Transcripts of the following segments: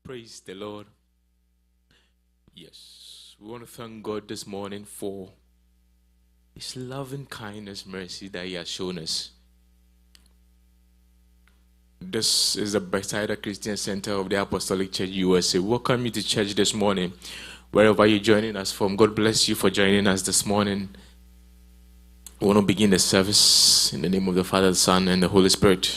Praise the Lord. Yes, we want to thank God this morning for His loving kindness, mercy that He has shown us. This is the Bethsaida Christian Center of the Apostolic Church USA. Welcome you to church this morning, wherever you're joining us from. God bless you for joining us this morning. We want to begin the service in the name of the Father, the Son, and the Holy Spirit.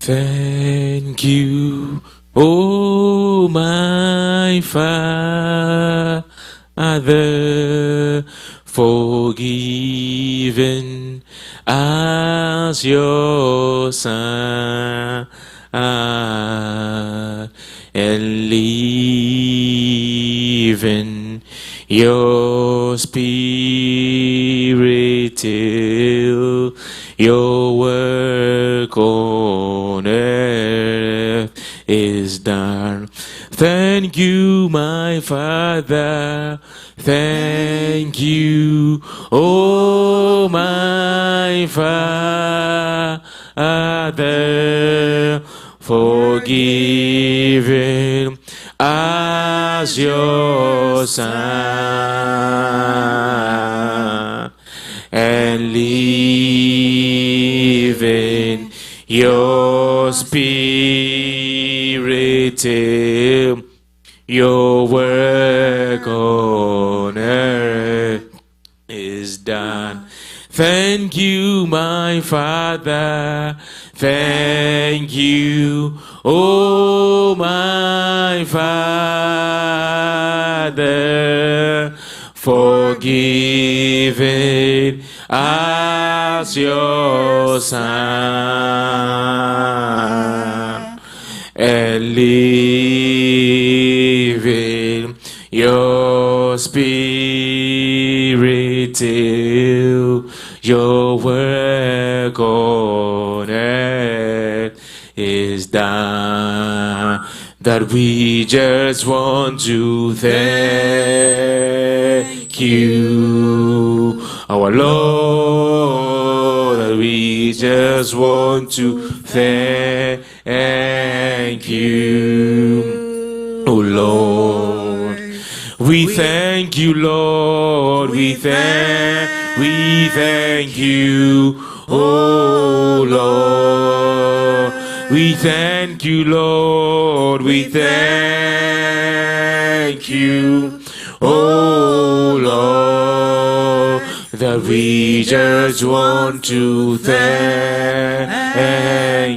Thank you, oh my Father, for giving us your Son and leaving your Spirit till your work on earth is done. Thank you, my Father. Thank you, oh my Father, for giving us your Son and leaving your Spirit till your work on earth is done. Thank you, my Father. Thank you, oh my Father, for giving us your Son and leaving your Spirit till your work on earth is done. That we just want to thank you, our Lord. That we just want to thank you, oh Lord. We thank you, Lord. We thank you, oh Lord. We thank you, Lord. We thank you, oh Lord. That we just want to thank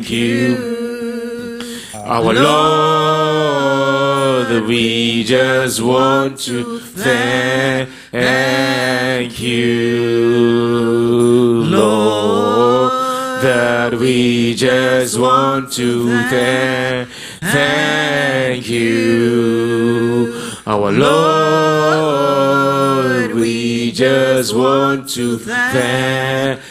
you, our Lord. That we just want to thank you, Lord. That we just want to thank you, our Lord. We just want to thank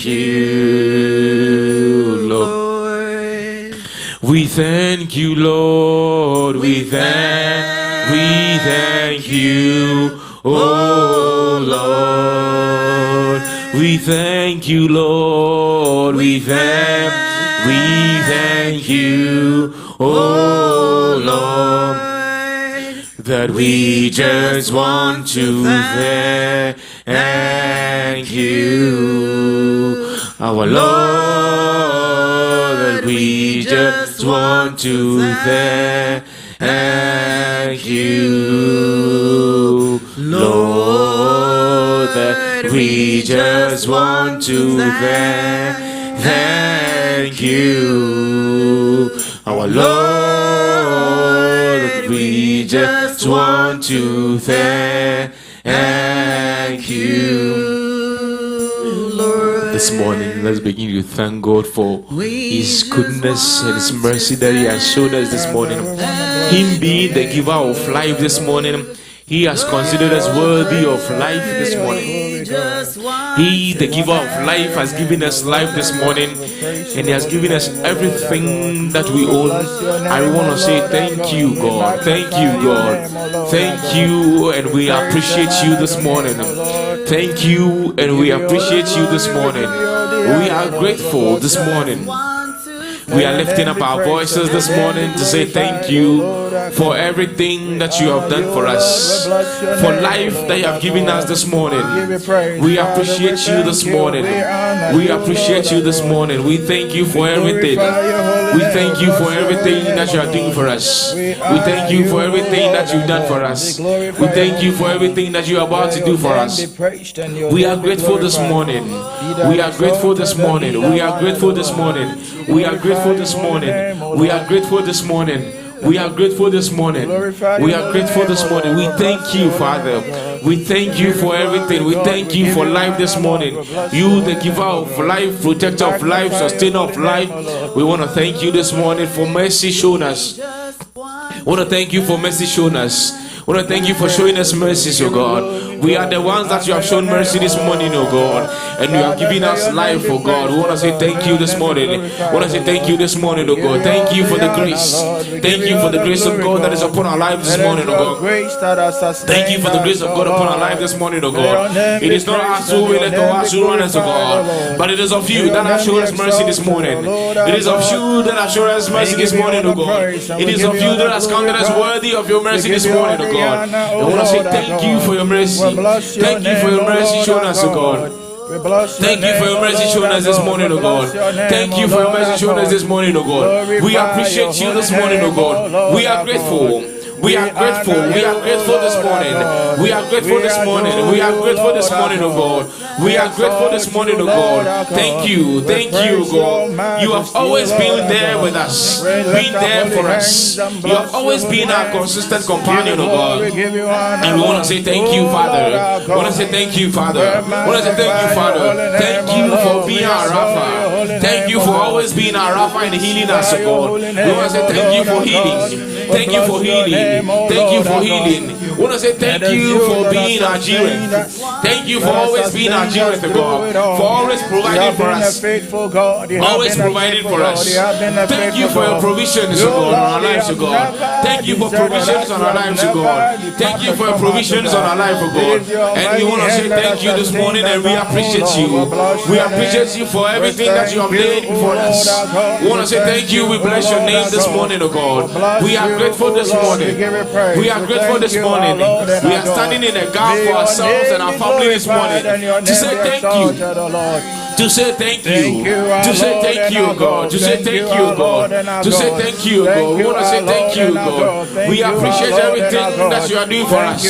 you, Lord. We thank you, Lord. We thank you, oh Lord. We thank you, Lord. We thank you, oh Lord. That we just want to thank you, our Lord. That we just want to thank you, Lord. That we just want to thank you, our Lord. That we just want to thank you, Lord. This morning, let's begin to thank God for His goodness and His mercy that He has shown us this morning. Him being the giver of life this morning, He has considered us worthy of life this morning. He, the giver of life, has given us life this morning, and He has given us everything that we own. I want to say thank you, God. Thank you, God. Thank you, and we appreciate you this morning. Thank you, and we appreciate you this morning. We are grateful this morning. We are lifting up our voices this morning to say thank you for everything that you have done for us, for life that you have given us this morning. We appreciate you this morning. We appreciate you this morning. We thank you for everything. We thank you for everything that you are doing for us. We thank you for everything that you've done for us. We thank you for everything that you are about to do for us. We are grateful this morning. We are grateful this morning. We are grateful this morning. We are grateful this morning. We are grateful this morning. We are grateful this morning. We are grateful this morning. We thank you, Father. We thank you for everything. We thank you for life this morning. You, the giver of life, protector of life, sustainer of life. We want to thank you this morning for mercy shown us. We want to thank you for mercy shown us. We want to thank you for showing us mercies, oh God. We are the ones that you have shown mercy this morning, oh God. And you have given us life, oh God. We want to say thank you this morning. We want to say thank you this morning, oh God. Thank you for the grace. Thank you for the grace of God that is upon our life this morning, oh God. Thank you for the grace of God upon our life this morning, oh God. It is not us who will it or us who run us, oh God. But it is of you that has shown us mercy this morning. It is of you that has shown us mercy this morning, oh God. It is of you that has counted us worthy of your mercy this morning, oh God. I want to say thank you for your mercy. Thank you for your mercy shown us, oh God. Thank you for your mercy shown us this morning, oh God. Thank you for your mercy shown us this morning, oh God. We appreciate you this morning, oh God. We are grateful. We are grateful. We are grateful this morning. We are grateful this morning. We are grateful this morning, oh God. We are grateful this morning, oh God. Thank you. Thank you, God. You have always been there with us. Been there for us. You have always been our consistent companion, oh God. And we want to say thank you, Father. We want to say thank you, Father. We want to say thank you, Father. Thank you for being our Rapha. Thank you for always being our Rapha and healing us, oh God. We want to say thank you for healing. Thank you for healing. Thank you for healing. We want to say thank you for being our Jireh. Thank you for always being our Jireh, God. For always providing for us. Always providing for us. Thank you for your provisions, oh God, on our lives, oh God. Thank you for provisions on our lives, oh God. Thank you for your provisions on our life, oh God. And we want to say thank you this morning, and we appreciate you. We appreciate you for everything that you have laid before us. We want to say thank you. We bless your name this morning, oh God. We are grateful this morning. We are grateful this morning. We are standing in a gap for ourselves and our family this morning to say thank you. To say thank you. To say thank you, God. To say thank you, God. To say thank you, God. We want to say thank you, God. We appreciate everything that you are doing for us.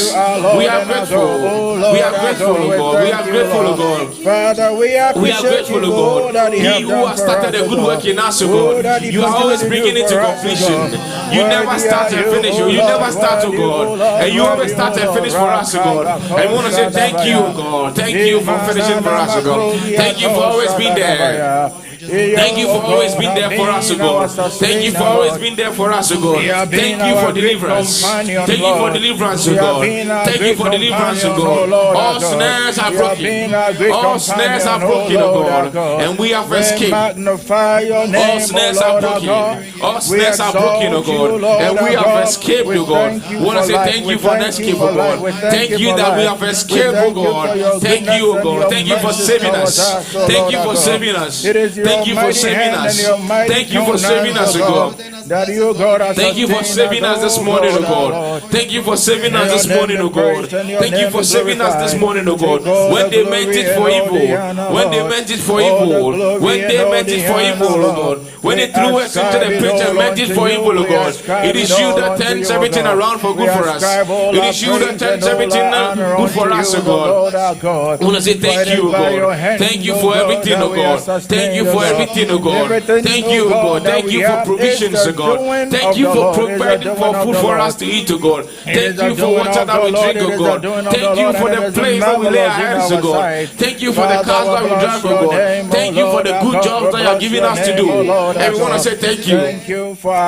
We are grateful. We are grateful, God. We are grateful, God. We are grateful, God. He who has started a good work in us, God, you are always bringing it to completion. You never start and finish. You never start, God. And you always start and finish for us, God. And we want to say thank you, God. Thank you for finishing for us, God. Thank you for always being there. Thank you for always being there for us, O God. Thank you for always being there for us, O God. Thank you for deliverance. Thank you for deliverance, O God. Thank you for deliverance, O God. All snares are broken. All snares are broken, O God. And we have escaped. All snares are broken. All snares are broken, O God. And we have escaped, O God. We want to say thank you for that escape, O God. Thank you that we have escaped, O God. Thank you, O God. Thank you for saving us. Thank you for saving us. Thank you for saving us. Thank you for saving us, O God. Thank you for saving us this morning, O God. Thank you for saving us this morning, O God. Thank you for saving us this morning, O God. When they meant it for evil, when they meant it for evil, when they meant it for evil, O God. When they threw us into the pit and meant it for evil, O God. It is you that turns everything around for good for us. It is you that turns everything good for us, O God. I want to say thank you, O God. Thank you for everything, O God. Thank you for everything, O God. Thank you, O God. Thank you for provisions, O God. Thank you for providing for food for us to eat, O God. Thank you for water that we drink, O God. Thank you for the place that we lay our hands, O God. Thank you for the cars that we drive, O God. Thank you for the good jobs that you are giving us to do. And we want to say thank you.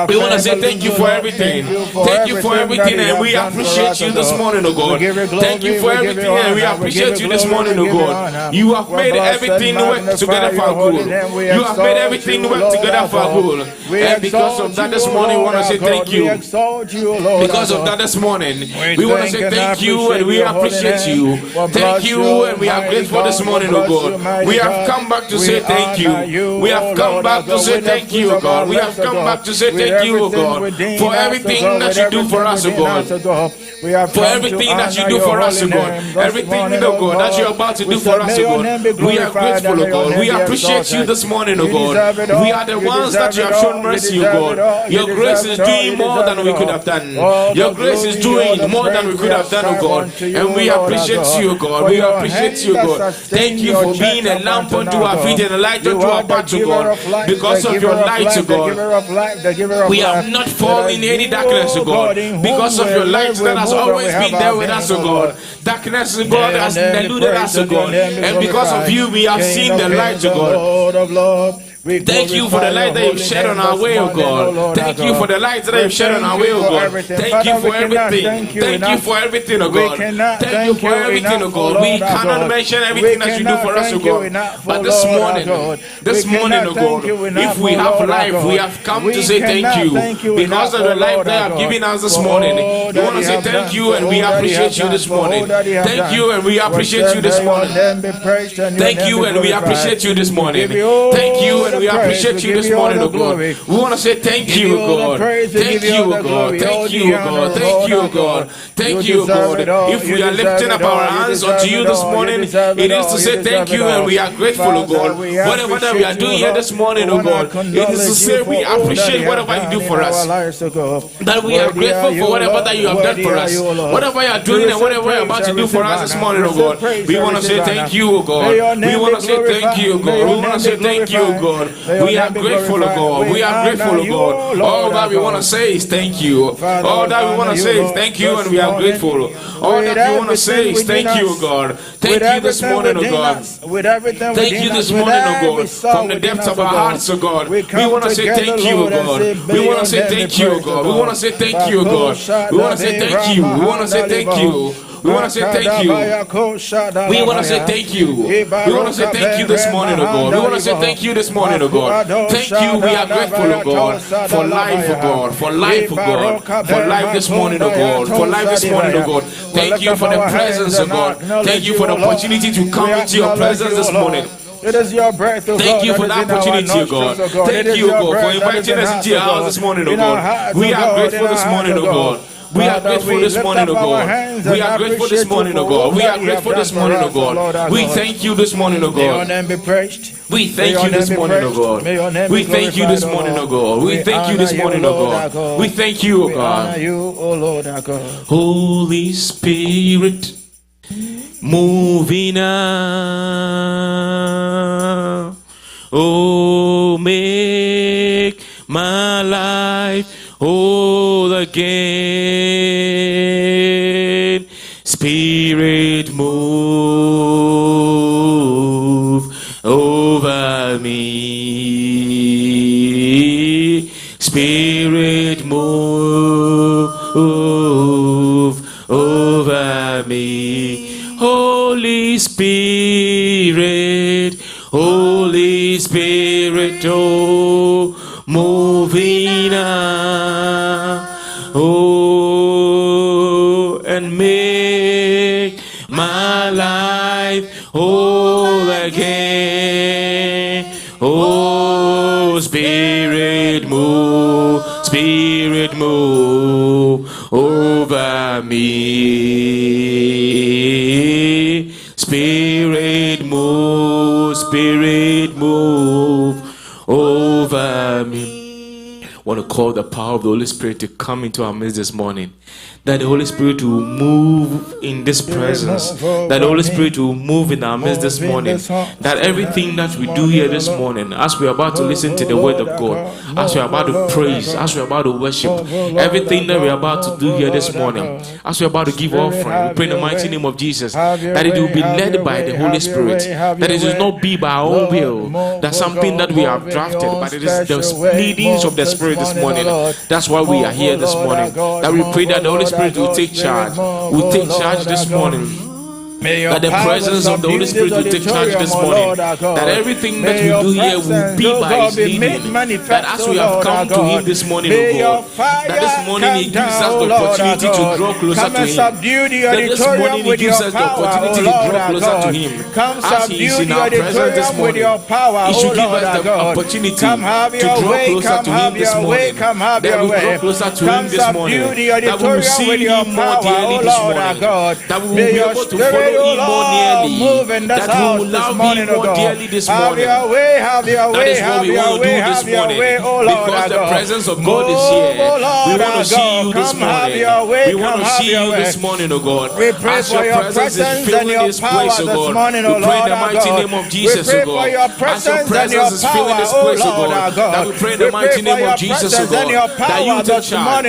We want to say thank you for everything. Thank you for everything, and we appreciate you this morning, O God. Thank you for everything, and we appreciate you this morning, O God. You have made everything work together for our good. You have made everything work together for our good. And because of that this morning, we want to say thank you. Because of that this morning, we want to say thank you and we appreciate you. Thank you and we are grateful this morning, oh God. We have come back to say thank you. We have come back to say thank you, God. We have come back to say thank you, oh God, for everything that you do for us, oh God. For everything that you do for us, oh God. Everything, oh God, that you're about to do for us, oh God. We are grateful, oh God. We appreciate you this morning, oh God. We are the ones that you have shown mercy, oh God. Your grace is doing more than we could have done. Your grace is doing more than we could have done, oh God. And we appreciate you, oh God. We appreciate you, oh God. Thank you for being a lamp unto our feet and a light unto our path, oh God. Because of your light, oh God, we have not fallen in any darkness, oh God. Because of your light that has always been there with us, oh God. Darkness, oh God, has eluded us, oh God. And because of you, we have seen the light, oh God. Thank you for the light that you've shed on our way, oh God. Thank you for the light that you've shed on our way, oh God. Thank you for everything. Thank you for everything, oh God. Thank you for everything, oh God. We cannot mention everything that you do for us, oh God. But this morning, oh God, if we have life, we have come to say thank you. Because of the life that you have given us this morning, we want to say thank you and we appreciate you this morning. Thank you and we appreciate you this morning. Thank you and we appreciate you this morning. Thank you and we appreciate you this morning, oh God. We want to say thank you, God. Thank you, God. Thank you, God. Thank you, God. Thank you, God. If we are lifting up our hands unto you this morning, it is to say thank you and we are grateful, oh God. Whatever that we are doing here this morning, oh God, it is to say we appreciate whatever you do for us. That we are grateful for whatever that you have done for us. Whatever you are doing and whatever you are about to do for us this morning, oh God. We want to say thank you, oh God. We want to say thank you, oh God. We want to say thank you, oh God. We are grateful, oh God. We are grateful, oh God. All that we want to say is thank you. All that we want to say is thank you and we are grateful. All that we want to say is thank you, oh God. Thank you this morning, oh God. Thank you this morning, oh God. From the depths of our hearts, oh God. We want to say thank you, oh God. We want to say thank you, oh God. We want to say thank you, oh God. We want to say thank you. We want to say thank you. We want to say thank you. We want to say thank you. We want to say thank you this morning, oh God. We want to say thank you this morning, oh God. Thank you. We are grateful, oh God, for life, oh God. For life, oh God. For life this morning, oh God. For life this morning, oh God. Thank you for the presence, oh God. Thank you for the opportunity to come into your presence this morning. It is your breath, oh Thank God, you for the opportunity, oh God. Thank you, oh God, for inviting us into your house this morning, oh God. We are grateful this morning, oh God. We are grateful this morning, oh God. We are grateful this morning, oh God. We are grateful this morning, oh God. We thank you this morning, oh God. We thank you this morning, oh God. We thank you this morning, oh God. We thank you this morning, oh God. We thank you, oh God. Holy Spirit, moving now. Oh, make my life whole again. Spirit, move over me. Spirit, move over me. Holy Spirit, Holy Spirit, oh, moving now, oh, and make my life whole again. Oh, Spirit, move over me. Spirit, move over me. I want to call the power of the Holy Spirit to come into our midst this morning. That the Holy Spirit will move in this presence. That the Holy Spirit will move in our midst this morning. That everything that we do here this morning, as we are about to listen to the word of God, as we are about to praise, as we are about to worship, everything that we are about to do here this morning, as we are about to give offering, we pray in the mighty name of Jesus, that it will be led by the Holy Spirit. That it will not be by our own will. That's something that we have drafted, but it is the leadings of the Spirit this morning. That's why we are here this morning. That we pray that the Holy Spirit will take charge. Will take charge this morning. That the presence of the Holy Spirit will take charge this morning. That everything that we do here will be by His leading. That as we have come to Him this morning, O God, that this morning He gives us the opportunity to draw closer to Him. That this morning He gives us the opportunity to draw closer to Him. As He is in our presence this morning, He should give us the opportunity to draw closer to Him this morning. That we draw closer to Him this morning. That we will see Him more dearly this morning. That we will be able to follow Him more nearly, that we will love Him more dearly this morning. That is what we want to do this morning, because the presence of God is here. We want to see you this morning. We want to see you this morning, O God. As your presence is filling this place, O God, we pray in the mighty name of Jesus, O God. As your presence is filling this place, O God, that we pray in the mighty name of Jesus, O God, that you take charge.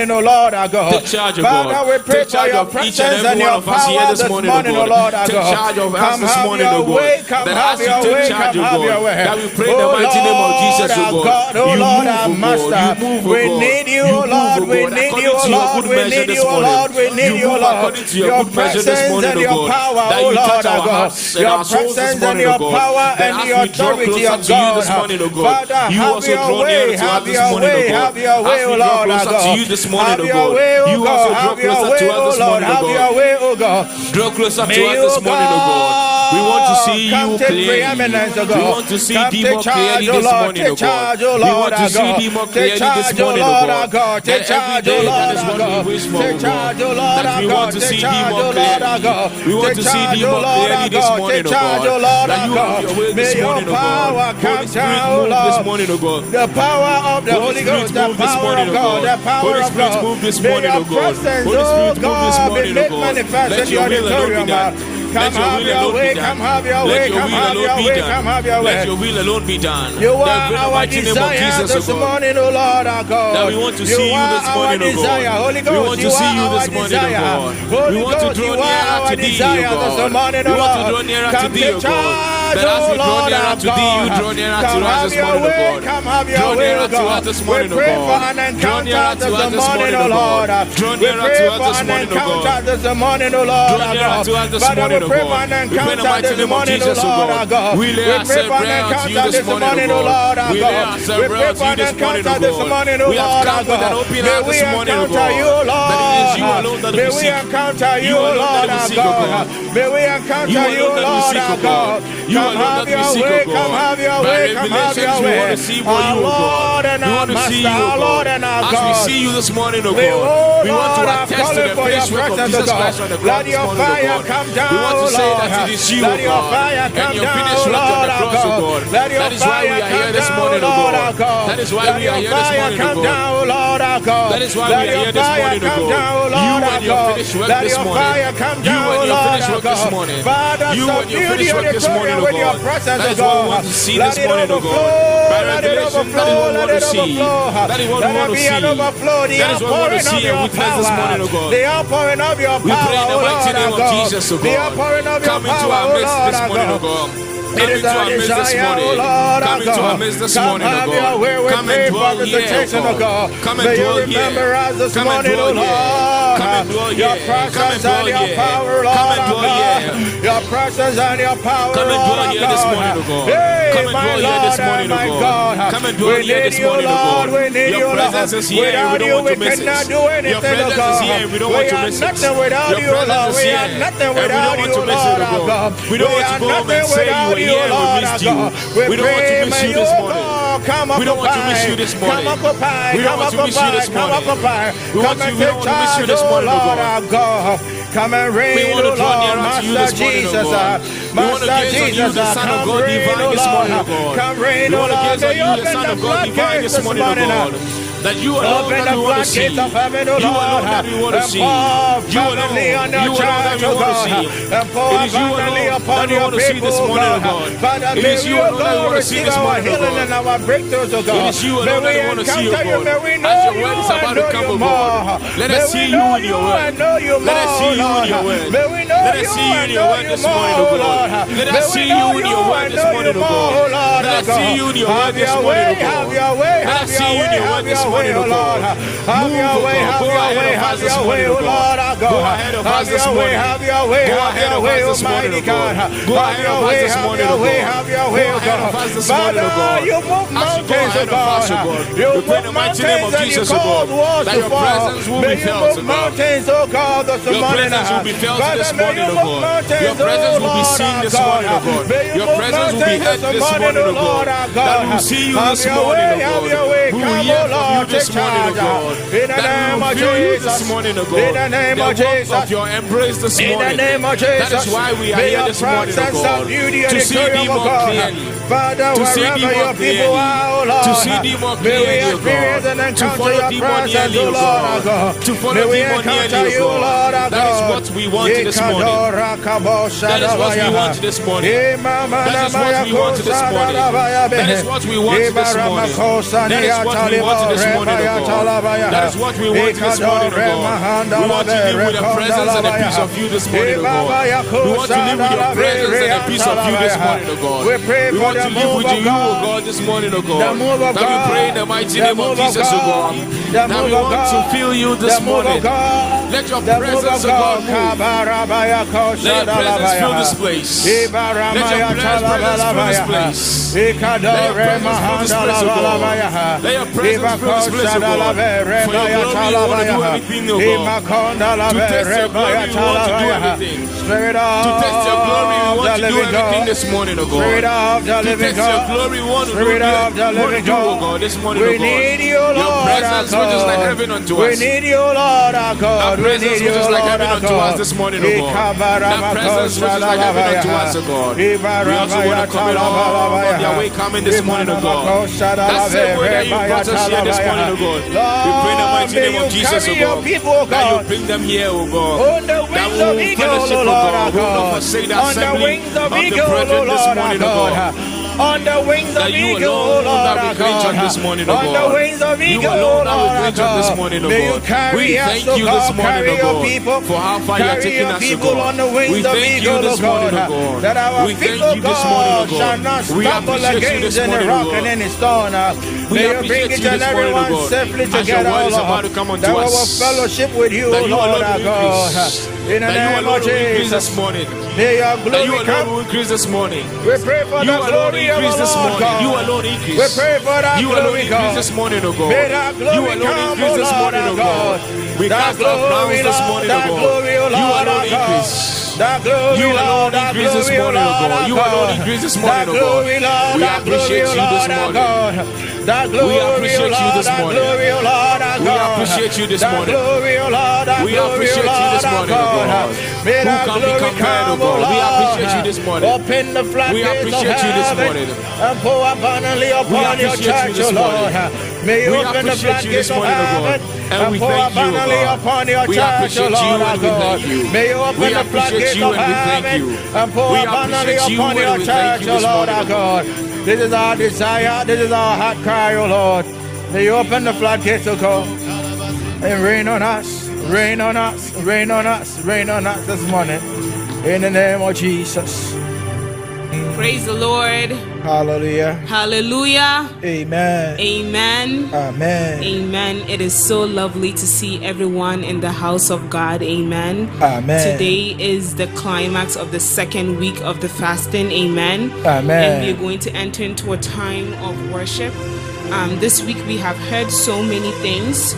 Take charge, O God. Take charge of each and every one of us here this morning, O God. Take charge of us this morning, O God. That as you take charge, O God, that we pray in the mighty name of Jesus, O God. You move, O God. You move, O God. We need you, O Lord. We need you, O Lord. We need you, O Lord. We need you, O Lord. According to your good measure this morning, O God. That you touch our hearts and our souls this morning, O God. That as we draw closer to you this morning, O God, you also draw nearer to us this morning, O God. As we draw closer to you this morning, O God, you also draw closer to us this morning, O God. Draw closer to us this morning, O God. We want to see you clearly. We want to see thee more clearly this morning, O God. We want to see thee more clearly this morning, O God. That every day that is what we wish for, O God. That we want to see thee more clearly. We want to see thee more clearly this morning, O God. That you have your way this morning, O God. Holy Spirit move this morning, O God. The power of the Holy Ghost, the power of God, the power of God. Holy Spirit move this morning, O God. Holy Spirit move this morning, O God. Let your will alone be done. Come have your way, come have your way, come have your way, come have your way. Let your will alone be done. You are our desire this morning, O Lord our God. That we want to see you this morning, O God. We want to see you this morning, O God. We want to draw nearer to thee, O God. We want to draw nearer to thee, O God. That as we draw nearer to thee, you draw nearer to us this morning, O God. Draw nearer to us this morning, O God. Draw nearer to us this morning, O God. Draw nearer to us this morning, O God. This morning, O Lord, draw nearer to us this morning, O God. We pray in the mighty name of Jesus, O God. We lay ourselves bare unto you this morning, O God. We lay ourselves bare unto you this morning, O God. We have come with an open heart this morning, O God. That it is you alone that we seek. You alone that we seek, O God. May we encounter you, Lord our God. You alone that we seek, O God. Come have your way, come have your way. We want to see you, O God. We want to see you, O God. As we see you this morning, O God, we want to attest to the finished work of Jesus Christ on the cross this morning, O God. We want to say that it is you, O God, and your finished work on the cross, O God. That is why we are here this morning, O God. That is why we are here this morning, O God. That is why we are here this morning, O God. You and your finished work this morning. You and your finished work this morning. You and your finished work this morning, O God. That is what we want to see this morning, O God. By revelation, that is what we want to see. That is what we want to see. That is what we want to see and witness this morning, O God. The outpouring of your power, we pray in the mighty name of Jesus, O God. Come into our midst this morning, O God. Come into our midst this morning. Come into our midst this morning, O God. Come and dwell here, O God. Come and dwell here. Come and dwell here. Come and dwell here. Come and dwell here. Come and dwell here. Your presence and your power, come and dwell here this morning, O God. Come and dwell here this morning, O God. Come and dwell here this morning, O God. Your presence is here and we don't want to miss it. Your presence is here and we don't want to miss it. Your presence is here and we don't want to miss it, O God. We don't want to go home and say you were here and we missed you. We don't want to miss you this morning. We don't want to miss you this morning. We don't want to miss you this morning. We don't want to miss you this morning, O God. Come and reign, O Lord, Master Jesus. Master Jesus, come reign, O Lord. Come reign, O Lord. May you open the floodgates this morning. That you alone that we want to see. You alone that we want to see. You alone that we want to see. It is you alone that we want to see this morning, O God. It is you alone that we want to see this morning, O God. It is you alone that we want to see, O God. As your word is about to come, O God, let us see you in your word. Let us see you in your word. Let us see you in your word this morning, O God. Let us see you in your word this morning, O God. Let us see you in your word this morning, O God. Let us see you in your word this morning, O God. Move, O God. Go ahead of us this morning, O God. Go ahead of us this morning. Go ahead of us this morning, O God. Go ahead of us this morning, O God. Go ahead of us this morning, O God. You move mountains, O God. You move mountains and you cause walls to fall. May you move mountains, O God, this morning. Your presence will be felt this morning, O God. Your presence will be seen this morning, O God. Your presence will be heard this morning, O God. That we will see you this morning, O God. We will hear from you this morning, O God. That we will feel you this morning, O God. In the name of Jesus. Of your embrace this morning. In the name of Jesus. That is why we are here this morning, O God. To see thee more clearly. Father, to see thee more clearly. To see thee more clearly, O God. To follow thee more nearly, O God. To follow thee more nearly, O God. That is what we want this morning. That is what we want this morning. That is what we want this morning. That is what we want this morning. That is what we want this morning, O God. That is what we want this morning, O God. We want to live with the presence and the peace of you this morning, O God. We want to live with your presence and the peace of you this morning, O God. We want to live with you, O God, this morning, O God. That we pray in the mighty name of Jesus, O God. That we want to feel you this morning. Let your presence, O God, move. Let your presence fill this place. Let your presence fill this place. Let your presence fill this place, O God. Let your presence fill this place, O God. For your glory, we want to do everything, O God. To test your glory, we want to do everything. To test your glory, we want to do everything this morning, O God. To test your glory, we want to do, O God, this morning, O God. Your presence, which is like heaven unto us. We need you, Lord, our God. That presence, which is like heaven unto us this morning, O God. That presence, which is like heaven unto us, O God. We also want to come in all of their way coming this morning, O God. That's the way that you brought us here this morning, O God. We pray in the mighty name of Jesus, O God. That you bring them here, O God. That we will fellowship, O God. We will not forsake the assembly of the brethren this morning, O God. On the wings of eagle, Lord our God. On the wings of eagle, Lord our God. May you carry us, O God, carry your people, for how far you are taking us, O God. on the wings of eagle, O God. That our feet, O God, shall not stumble against any rock and any stone. May you bring each and everyone safely together, O Lord. That we will fellowship with you, O Lord our God. In the name of Jesus. May your glory come. Increase this morning. We pray for the glory of our Lord God. You alone increase. We pray for that glory, God. Increase this morning, O God. May that glory you alone come, increase this O Lord morning, O God. We that cast our crowns this morning, O that God. glory, O Lord You alone God. increase. That glory, You alone that increase this glory, morning, O God. You alone God. increase this morning, O That glory, God. Lord, We that appreciate glory, you this Lord, morning. God. That glory, We appreciate you this that morning. glory, O Lord, We God. appreciate you this That morning. glory, O Lord, that We glory, appreciate you this Lord, morning, O God. May Who that can be glory compared, O come, God? We Lord. appreciate you this morning. Open the We floodgates of appreciate you this heaven morning. and pour abundantly upon your appreciate you church, this O Lord. morning. May you We open the appreciate you floodgates this of morning, O God. heaven And we pour thank you, O abundantly God. upon your We church, O appreciate Lord you and our we God. thank you. May you open We the appreciate floodgates you of and we thank heaven you. and pour We abundantly appreciate you upon and your we thank church, you O this Lord morning, our O God. This is our desire. This is our heart cry, O Lord. May you open the floodgates, O God, and rain on us, rain on us, rain on us, rain on us this morning. In the name of Jesus. Praise the Lord. Hallelujah. Hallelujah. Amen. Amen. Amen. Amen. It is so lovely to see everyone in the house of God. Amen. Amen. Today is the climax of the second week of the fasting. Amen. Amen. And we are going to enter into a time of worship. This week we have heard so many things.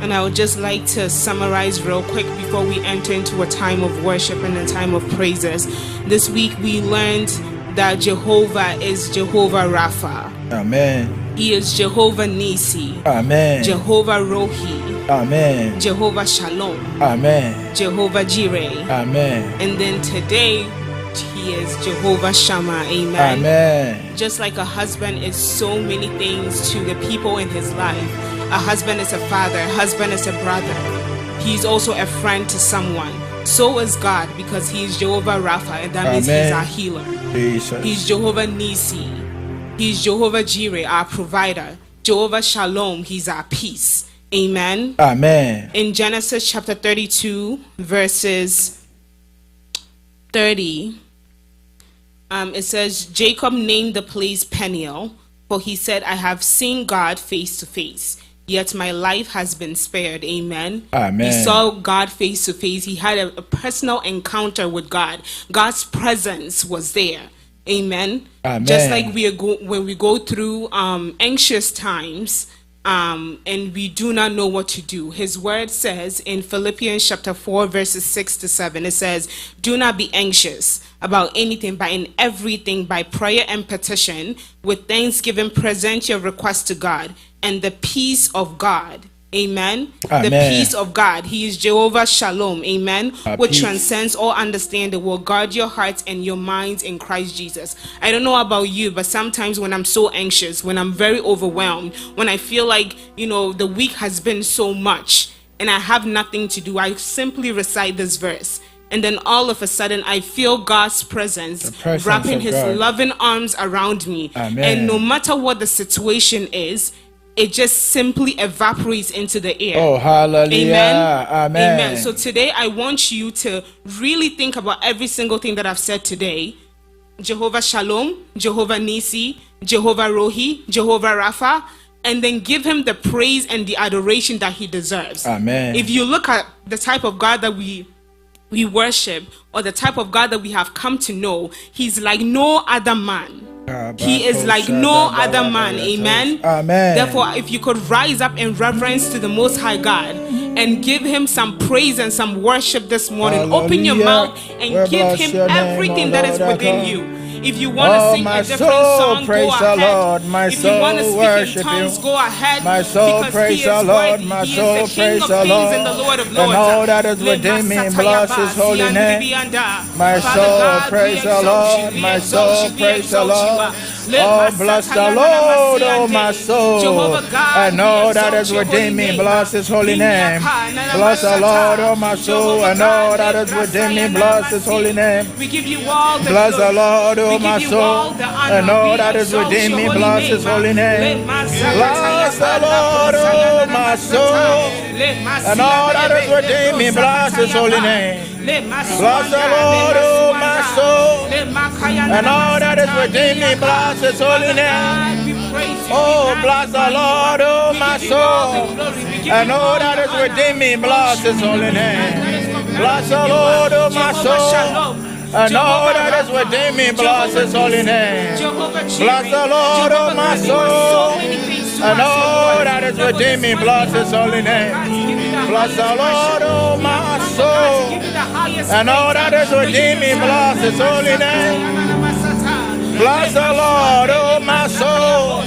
And I would just like to summarize real quick before we enter into a time of worship and a time of praises. This week we learned that Jehovah is Jehovah Rapha. Amen. He is Jehovah Nisi. Amen. Jehovah Rohi. Amen. Jehovah Shalom. Amen. Jehovah Jireh. Amen. And then today, he is Jehovah Shammah. Amen. Amen. Just like a husband is so many things to the people in his life. A husband is a father. A husband is a brother. He's also a friend to someone. So is God, because he is Jehovah Rapha, and that means he's our healer. Jesus. He's Jehovah Nisi. He's Jehovah Jireh, our provider. Jehovah Shalom, he's our peace. Amen. Amen. In Genesis chapter 32, verses 30, it says, Jacob named the place Peniel, for he said, I have seen God face to face, yet my life has been spared. Amen. Amen. He saw God face to face. He had a personal encounter with God. God's presence was there. Amen. Amen. Just like when we go through anxious times, and we do not know what to do. His word says in Philippians chapter 4, verses 6 to 7, it says, do not be anxious about anything, but in everything, by prayer and petition, with thanksgiving, present your request to God, and the peace of God. Amen. Amen. The peace of God. He is Jehovah Shalom. Amen. Which peace. transcends all understanding, will guard your hearts and your minds in Christ Jesus. I don't know about you, but sometimes when I'm so anxious, when I'm very overwhelmed, when I feel like, the week has been so much and I have nothing to do, I simply recite this verse. And then all of a sudden, I feel God's presence wrapping his loving arms around me. Amen. And no matter what the situation is, it just simply evaporates into the air. Oh, hallelujah. Amen. Amen. Amen. So today I want you to really think about every single thing that I've said today. Jehovah Shalom, Jehovah Nisi, Jehovah Rohi, Jehovah Rapha, and then give him the praise and the adoration that he deserves. Amen. If you look at the type of God that we worship, or the type of God that we have come to know, he's like no other man. He is like no other man. Amen. Amen. Therefore, if you could rise up in reverence to the Most High God and give him some praise and some worship this morning, open your mouth and give him everything that is within you. If you want to sing a different song, praise go ahead. the Lord. My If you want to soul speak in worship tongues, you. go ahead. My soul because praise he the is Lord. worthy. My He soul is the praise King of the kings Lord. and the Lord of And lords. all that is within me, bless his holy name. My soul praise the Lord. My soul praise the Lord. Oh, bless the Lord, oh my soul. And all that is within me, bless his holy name. Bless the Lord, oh my soul. And all that is within me, bless his holy name. We give you all the Bless the glory. Lord, oh We my give you all soul. the honor. And all We that is exalt within your me, holy bless name. his holy name. Bless the Lord, oh my soul. And all that is within me, bless his holy name. Bless the Lord, oh my soul. And all that is within me, bless his holy name. Oh, bless the Lord, oh my soul. And all that is within me, bless his holy name. Bless the Lord, oh my soul. And all that is within me, bless his holy name. Bless the Lord, oh my soul. And all that is within me, bless his holy name. Bless the Lord, oh my soul. And all that is within me, bless his holy name. Bless the Lord, oh my soul.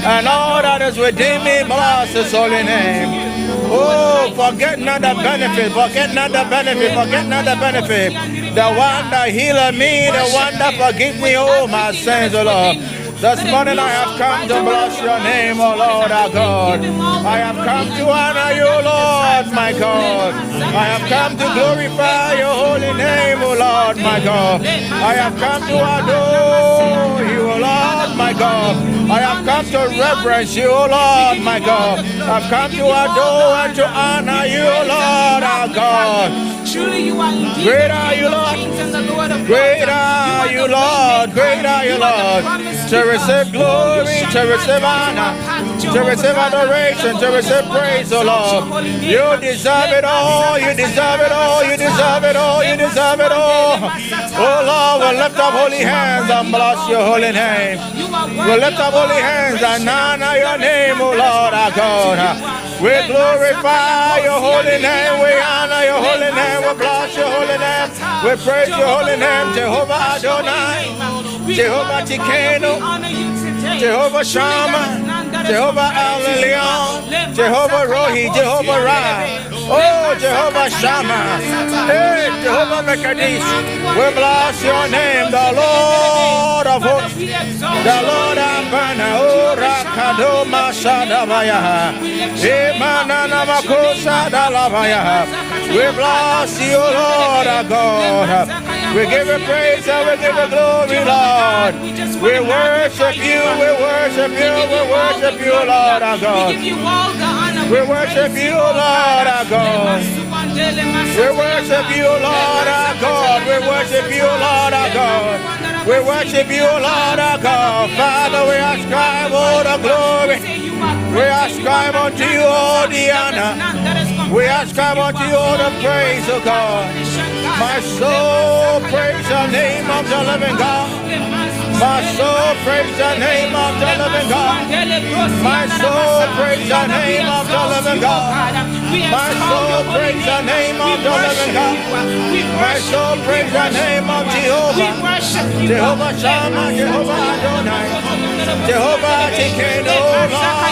And all that is within me, bless his holy name. Oh, forget not the benefit, forget not the benefit, forget not the benefit. The one that healed me, the one that forgive me all my sins, oh Lord. This morning I have come to bless your name, O Lord our God. I have come to honor you, Lord my God. I have come to glorify your holy name, O Lord my God. I have come to adore you, O Lord my God. I have come to reverence you, O Lord my God. I have come to adore and to honor you, O Lord our God. Truly you are indeed Great are you, Lord. Great are you, Lord. Great are you, Lord. To receive glory, to receive honor, to receive adoration, to receive praise, O Lord. You deserve it all. You deserve it all. You deserve it all. You deserve it all. Oh Lord, we'll lift up holy hands and bless your holy name. We'll lift up holy hands and honor your name, O Lord our God. We glorify your holy name. We honor your holy name. We bless your holy name. We praise your holy name. Jehovah Adonai, Jehovah Tikeno, Jehovah Shammah, Jehovah El Elyon, Jehovah Rohi, Jehovah Ra. Oh, Jehovah Shammah. Hey, Jehovah Mekadesh. We bless your name, the Lord of hosts, the Lord of Banner. Oh, Rakado Mashadavaya. Emanana Makosa Dalavaya. We bless you, Lord our God. We give you praise and we give you glory, Lord. We worship you, we worship you, we worship you, Lord our God. We give you all the honor. We worship you, Lord our God. We worship you, Lord our God. We worship you, Lord our God. We worship you, Lord our God. Father, we ascribe all the glory. We ascribe unto you all the honor. We ascribe unto you all the praise, O God. My soul praise the name of the living God. My soul praise the name of the living God. My soul praise the name of the living God. My soul praise the name of the living God. My soul praise the name of Jehovah. Jehovah Shammah, Jehovah Adonai, Jehovah Tikeno, Lord.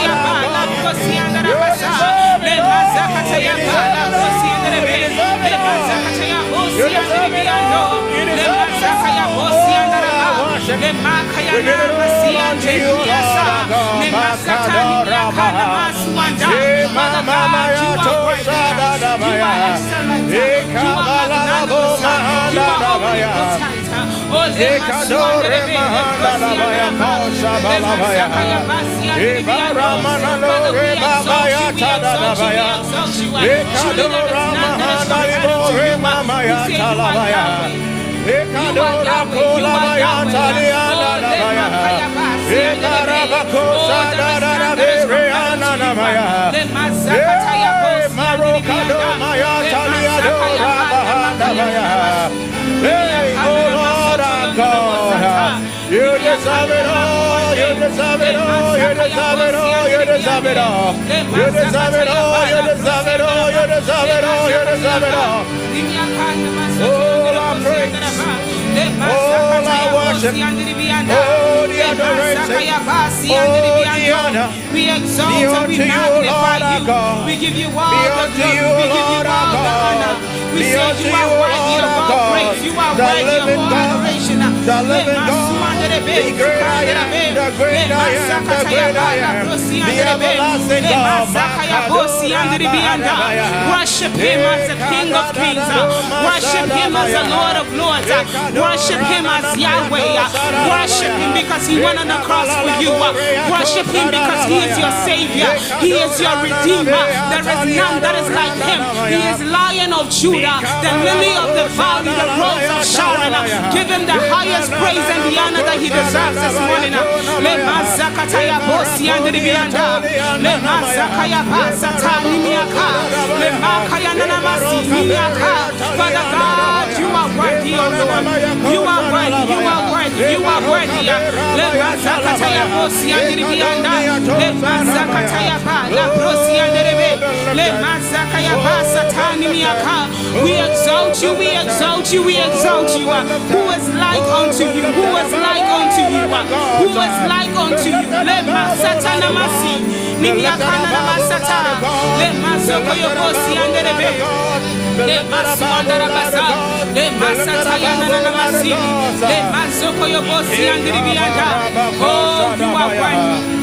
You deserve it all, you deserve it all, you deserve it all, you deserve it all. You deserve it all, you deserve it all, you deserve it all, you deserve it all. All our praise, all our worship, all the adoration, all the honor, we exalt be and we unto you, magnify Lord our you. God. We give you Be all the unto glory. you, We give you Lord our all the God. honor. We Be say unto you you, are worthy Lord of our all God. praise. You are The worthy of living all God, adoration. the living God, the great I am, the great I am, the great I am, the everlasting God. Worship him as the King of Kings. Worship him as the Lord of Lords. Worship him as Yahweh. Worship him because he went on the cross for you. Worship him because he is your Savior. He is your Redeemer. There is none that is like him. He is Lion of Judah, the Lily of the Valley, the Rose of Sharon. Give him the highest praise and the honor that he deserves this morning. Father God, you are worthy, O Lord. You are worthy, you are worthy, you are worthy. We exalt you, we exalt you, we exalt you. Who is like unto you? Who is like unto you? Who is like unto you? Let Masatana Masi, Nimiakana Masata, let Masoko Yobosi and the Rebe, let Maswandara Basa, let Masatayana Masi, let Masoko Yobosi and the Ribianda. Oh, you are worthy.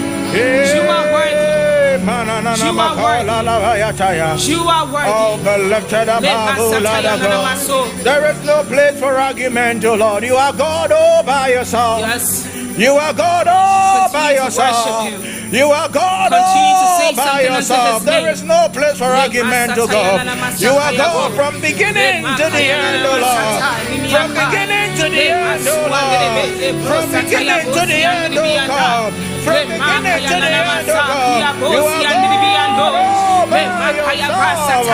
You are worthy. You are worthy. You are worthy. Oh, but lifted above, O Lord of God. There is no place for argument, O Lord. You are God all by yourself. Yes. You are God all by yourself. You are God all by yourself. There is no place for argument, O God. You are God from beginning to the end, O Lord. From beginning to the end, O Lord. From beginning to the end, O God. From beginning to the end, O God. You are God all by yourself.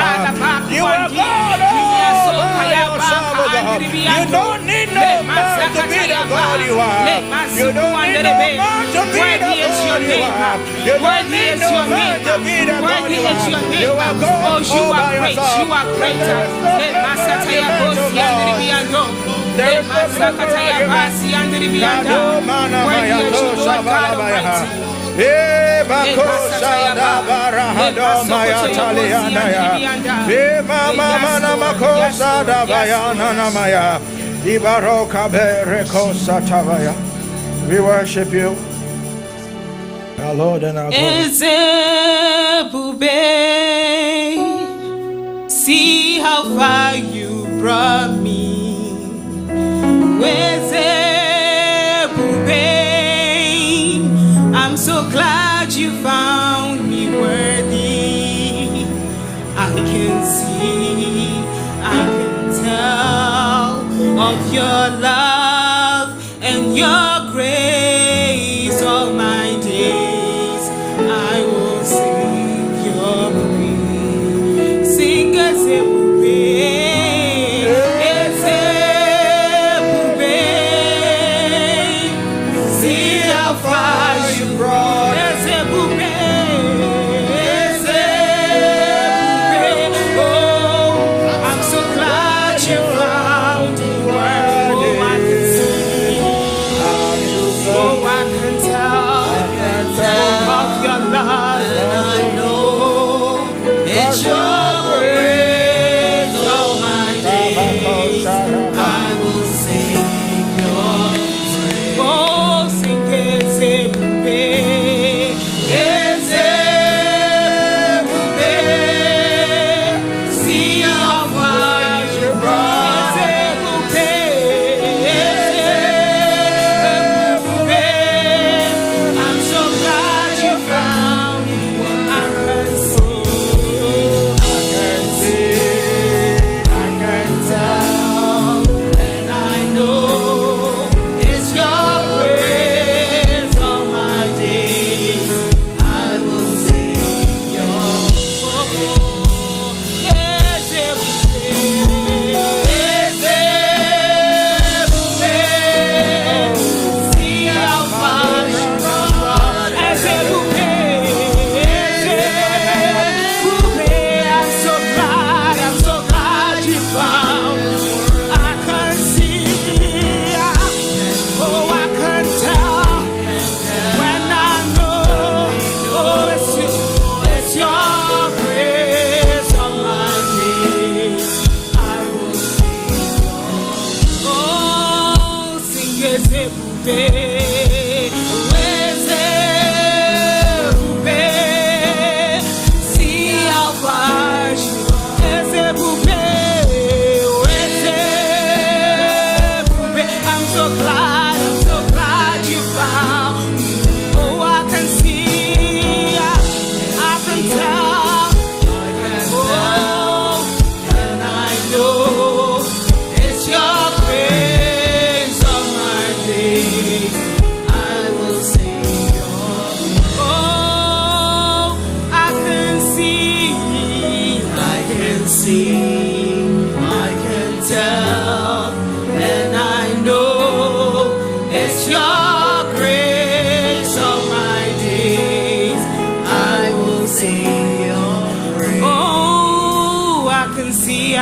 You are God all by yourself, O God. You don't need no man to be the God you are. You don't need no man to be the God you are. You don't need no man to be the God you are. You are God all by yourself. You are great. There is no we worship you, our Lord and our God. See how far you brought me. I'm so glad you found me worthy. of your love and your grace all my days. I will sing your praise. Sing as it will be. See how far you brought. As it will be.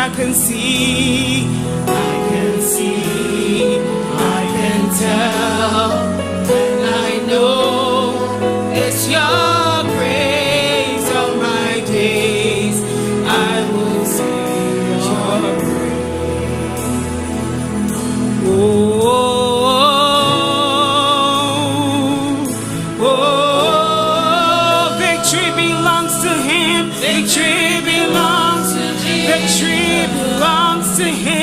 I can see, I can tell, and I know it's your grace all my days. I will sing your praise. Oh, victory belongs to Him. Victory belongs to Him. Victory belongs to Him.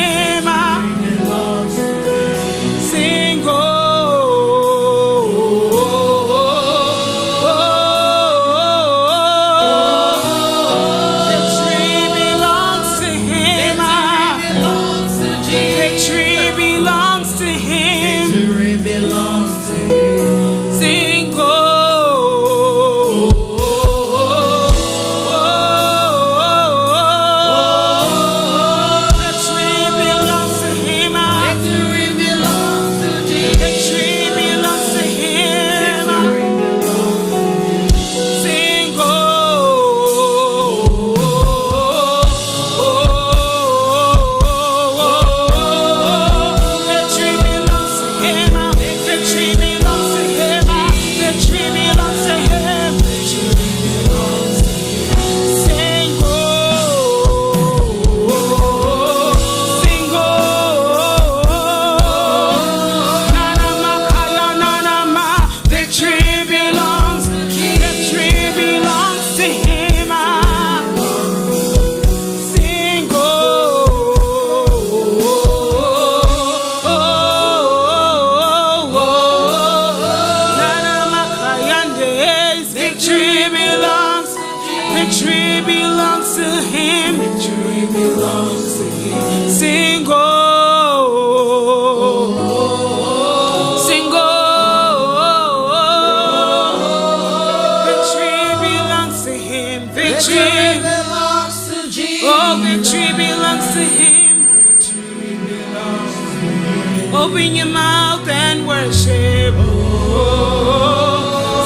Open your mouth and worship. Oh,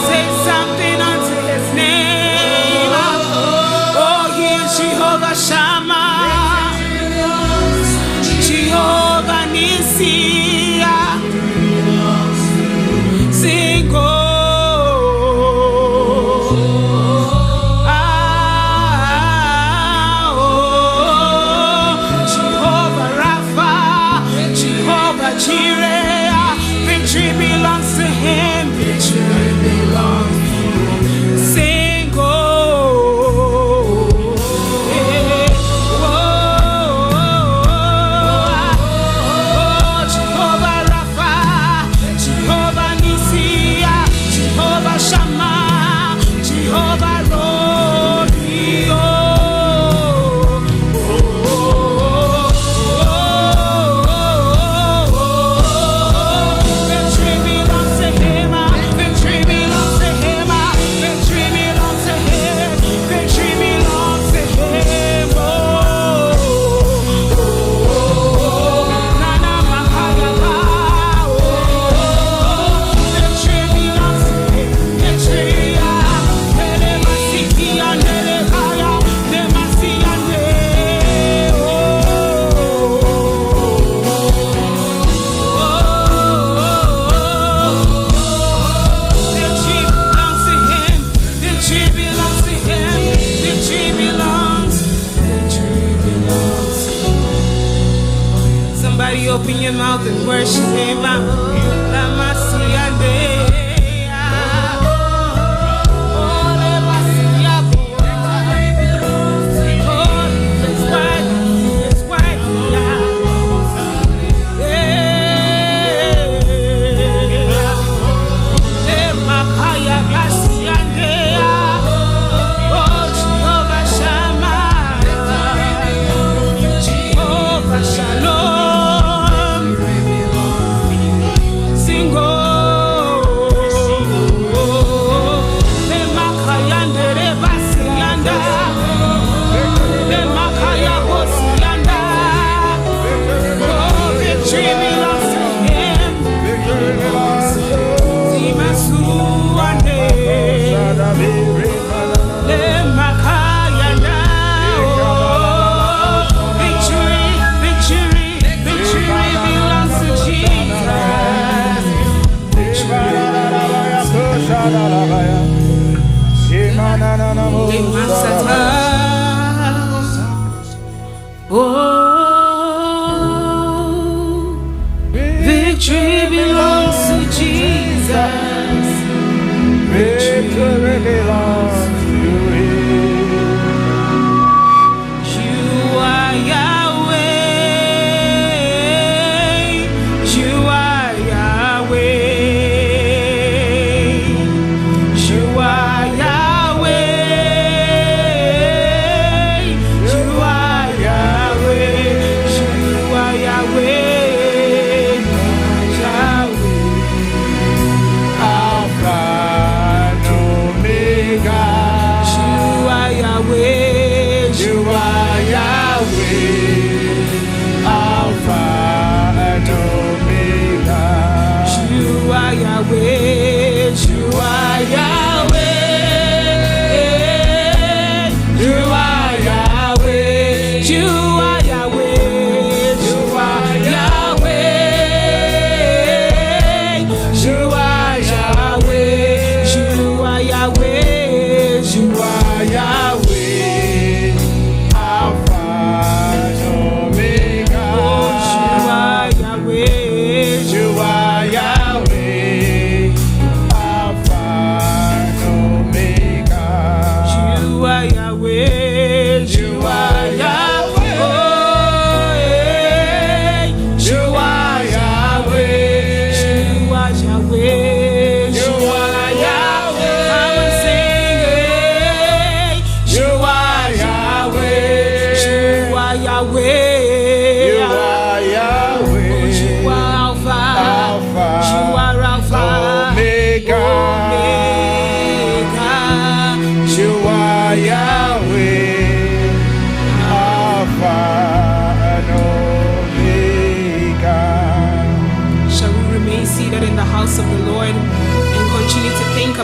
say something unto his name. Oh, he is Jehovah Shammah, Jehovah Nissi. Sing, oh, Jehovah Rapha, Jehovah Jireh. Victory belongs to him. Victory belongs to him. Sing, oh, Jehovah Rapha, Jehovah Nissi, Jehovah Shammah, Jehovah Roi. Victory belongs to him. Victory belongs to him. Victory belongs to him. Victory belongs to him. Nana Makayaba. Victory belongs to him. Victory. Ele masiki andele kaya. Le masi ande. Victory belongs to him. Victory belongs to him. Victory belongs. Victory belongs. Somebody open your mouth and worship him. La masi ande. Oh, le masi ande. Oh, it's white. It's white. Makaya glasi ande. Oh, Jehovah Shammah, Jehovah Shalom. Sing, oh, le makaya ande re basi anda. Le makaya bosi anda. Oh, victory belongs to him. Zimasu ande. Le makaya anda. Oh, victory, victory, victory belongs to Jesus. Oh, victory belongs to Jesus. Victory belongs to him. You are Yahweh. You are Yahweh. You are Yahweh. You are Yahweh. You are Yahweh. Yahweh. Alpha and Omega.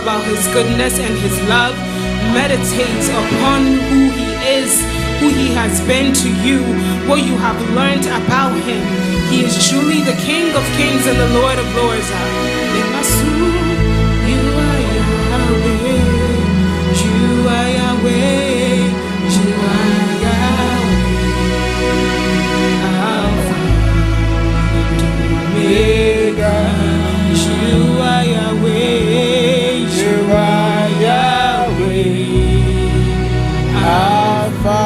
about his goodness and his love. Meditate upon who he is, who he has been to you, what you have learned about him. He is truly the King of Kings and the Lord of Lords. You are Yahweh, you are Yahweh, you are Yahweh, Alpha and Omega. You are Yahweh, you are Yahweh, Alpha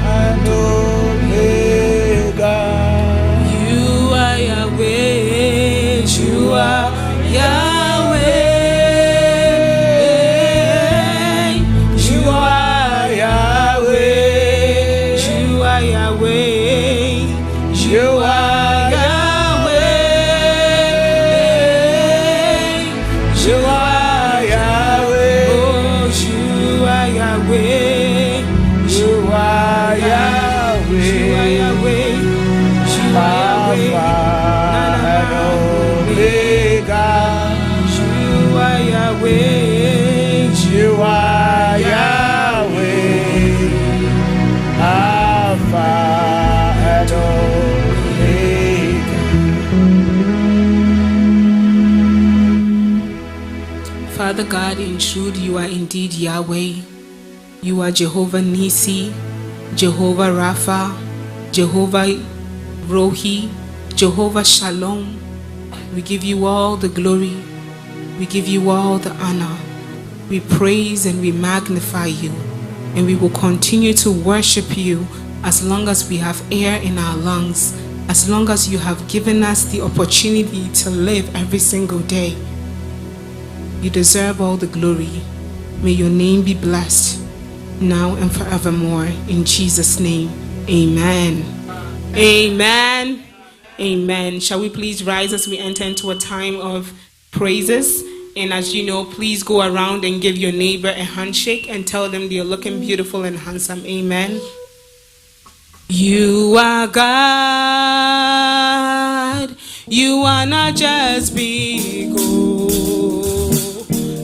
and Omega. You are Yahweh, you are Yahweh, you are Yahweh, you are Yahweh, you are Yahweh, you are Yahweh, oh, you are Yahweh, you are Yahweh, you are Yahweh, you are Yahweh, you are Yahweh, Alpha and Omega. Father God, in truth, you are indeed Yahweh. You are Jehovah Nisi, Jehovah Rapha, Jehovah Rohi, Jehovah Shalom. We give you all the glory. We give you all the honor. We praise and we magnify you. And we will continue to worship you as long as we have air in our lungs, as long as you have given us the opportunity to live every single day. You deserve all the glory. May your name be blessed now and forevermore. In Jesus' name, amen. Amen. Amen. Shall we please rise as we enter into a time of praises? And as you know, please go around and give your neighbor a handshake and tell them they're looking beautiful and handsome. Amen. You are God. You are not just big. Oh.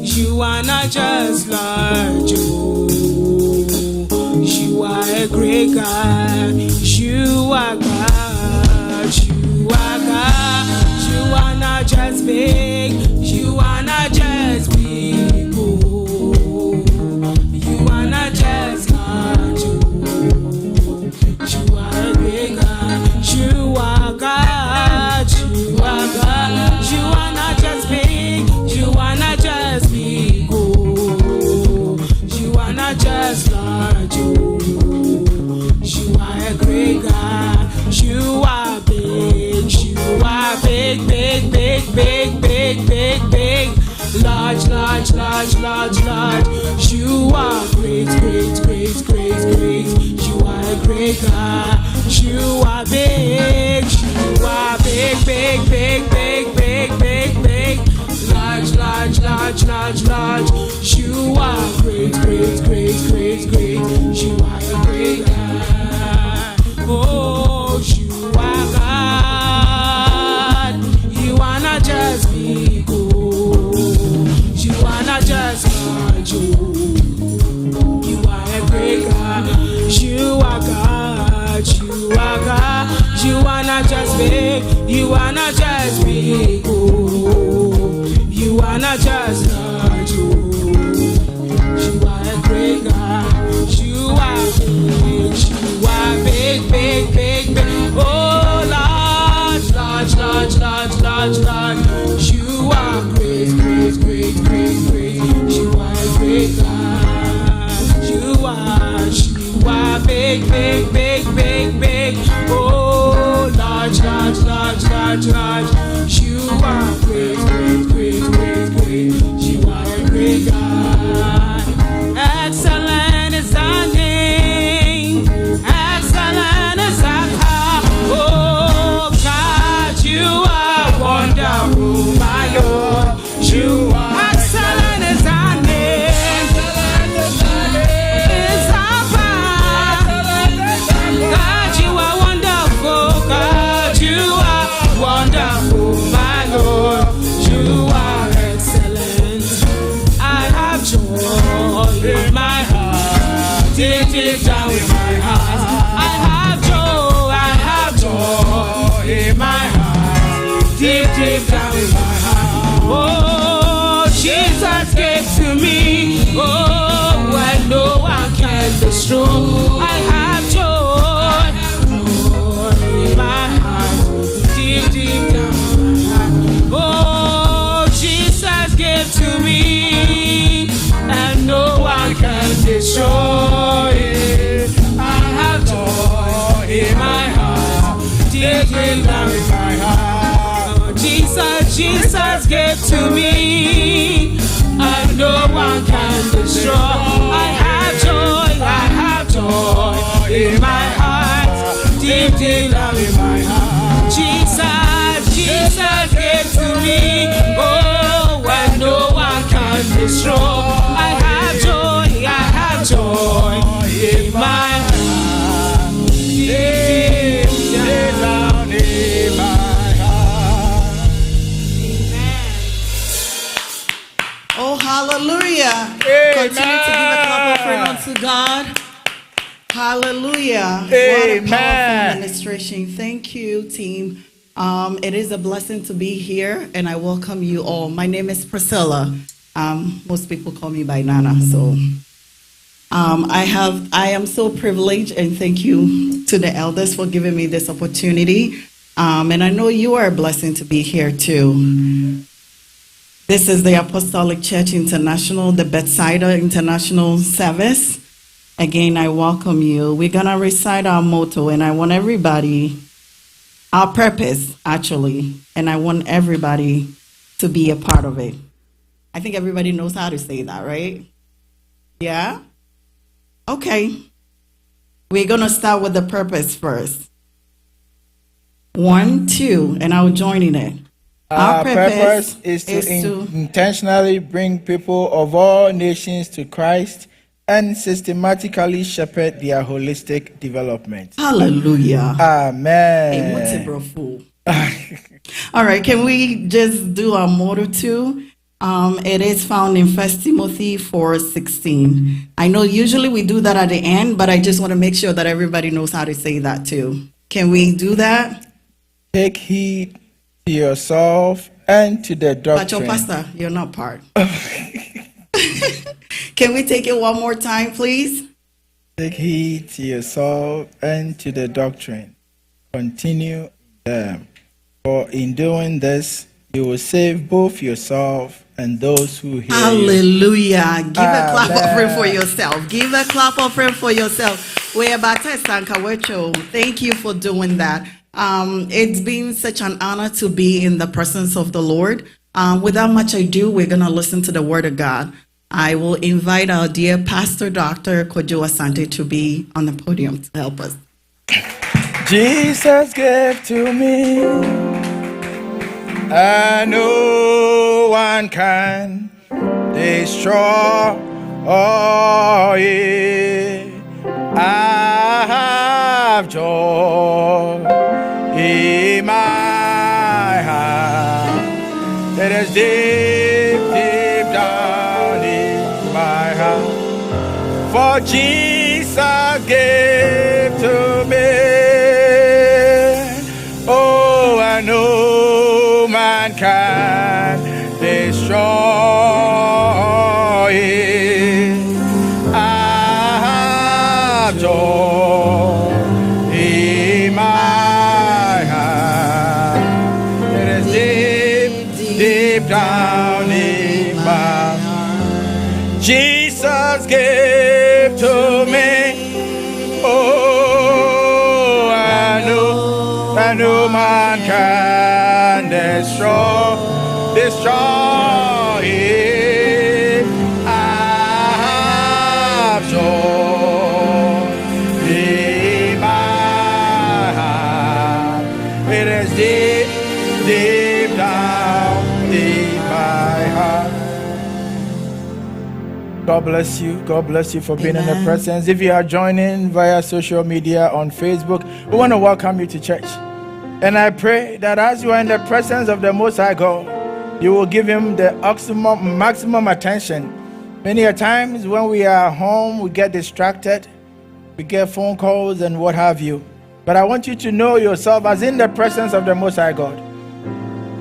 You are not just large. Oh. You are a great God. You are God. You are God. You are not just big. You are not just big. Oh. You are not just large. Oh. You are a great God. You are God. You are God. You are not just big. You are not just big. Oh. You are not just large. Oh. You are a great God. You are big. You are big, big, big, big, big, big, big. Large, large, large, large, large. You are great, great, great, great, great. You are a great God. You are big. You are big, big, big, big, big, big, big. Large, large, large, large, large. You are great, great, great, great, great. You are a great God. Oh, you are God. You are not just big. Oh, you are not just large. Oh, you are a great God. You are God. You are God. You are not just big. You are not just big. Oh, you are not just large. Oh, you are a great God. You are big. You are big, big, big, big. Oh, large, large, large, large, large, large. You are great, great, great, great, great. You are a great God. You are big, big, big, big, big. Oh, large, large, large, large, large. You are great, great, great, great, great. You are a great God. Excellent is thy name. Excellent is thy power. Oh, God, you are wonderful, my Lord. You are excellent is thy name. Is thy power. God, you are wonderful. God, you are wonderful, my Lord. in my heart, deep, deep down in my heart. Oh, Jesus gave to me. Oh, when no one can destroy. I have joy in my heart, deep, deep down in my heart. Oh, Jesus gave to me, and no one can destroy it. I have joy in my heart, deep, deep down in my heart. Jesus gave to me, and no one can destroy. I have joy in my heart, deep, deep down in my heart. Jesus gave to me, oh, when no one can destroy. I have joy in my heart, deep, deep down in my heart. Oh, hallelujah. Amen. Continue to give a clap offering unto God. Hallelujah. Amen. What a powerful ministration. Thank you, team. It is a blessing to be here, and I welcome you all. My name is Priscilla. Most people call me by Nana. So I am so privileged, and thank you to the elders for giving me this opportunity. And I know you are a blessing to be here too. This is the Apostolic Church International, the Bethsaida International Service. Again, I welcome you. We're going to recite our motto, and I want everybody, our purpose, actually, and I want everybody to be a part of it. I think everybody knows how to say that, right? Yeah? Okay. We're going to start with the purpose first. 1, 2, and I'll join in it. Our purpose is to intentionally bring people of all nations to Christ and systematically shepherd their holistic development. Hallelujah. Amen. All right, can we just do our motto too? It is found in 1 Timothy 4:16. I know usually we do that at the end, but I just want to make sure that everybody knows how to say that too. Can we do that? Take heed to yourself and to the doctrine. But your pastor, you're not part. Can we take it one more time, please? Take heed to yourself and to the doctrine. Continue them. For in doing this, you will save both yourself and those who hear Hallelujah. you. Give a clap offering for yourself. Give a clap offering for yourself. Thank you for doing that. It's been such an honor to be in the presence of the Lord. Without much ado, we're going to listen to the word of God. I will invite our dear Pastor Dr. Kwadwo Asante to be on the podium to help us. Jesus gave to me, and no one can destroy it. I have joy in my heart. It is deep, deep down in my heart. For Jesus gave to me. Oh, I know man can destroy it. I have joy in my heart. It is deep, deep down in my heart. Jesus gave to me. Oh, I know man can destroy it. I have joy in my heart. It is deep, deep down in my heart. God bless you. God bless you for being in the presence. If you are joining via social media on Facebook, we want to welcome you to church. And I pray that as you are in the presence of the Most High God, you will give him the maximum attention. Many a times when we are home, we get distracted, we get phone calls and what have you. But I want you to know yourself as in the presence of the Most High God,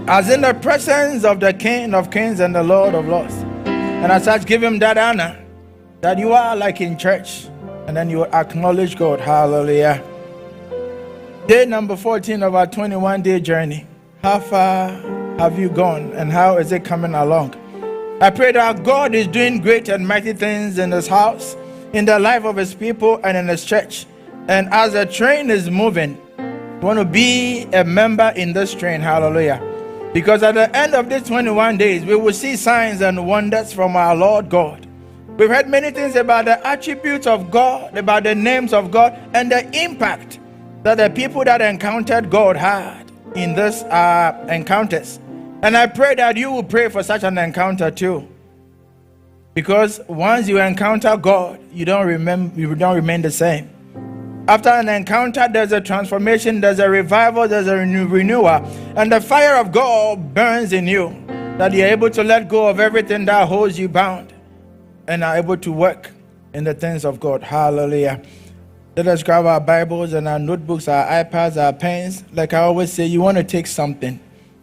as in the presence of the King of Kings and the Lord of Lords. And as such, give him that honor that you are like in church, and then you acknowledge God. Hallelujah. Day number 14 of our 21-day journey. How far have you gone, and how is it coming along? I pray that God is doing great and mighty things in this house, in the life of his people, and in his church. And as the train is moving, you want to be a member in this train. Hallelujah. Because at the end of these 21 days, we will see signs and wonders from our Lord God. We've heard many things about the attributes of God, about the names of God, and the impact that the people that encountered God had in these encounters. And I pray that you will pray for such an encounter too. Because once you encounter God, you don't remain the same. After an encounter, there's a transformation, there's a revival, there's a renewal, and the fire of God burns in you, that you're able to let go of everything that holds you bound and are able to work in the things of God. Hallelujah. Let us grab our Bibles and our notebooks, our iPads, our pens. Like I always say, you want to take something.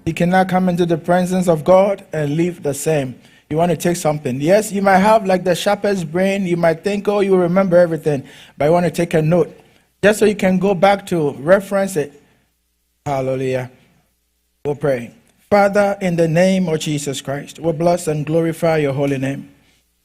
You cannot come into the presence of God and leave the same. You want to take something. Yes, you might have like the shepherd's brain. You might think, oh, you remember everything. But you want to take a note, just so you can go back to reference it. Hallelujah. We'll pray. Father, in the name of Jesus Christ, we bless and glorify your holy name.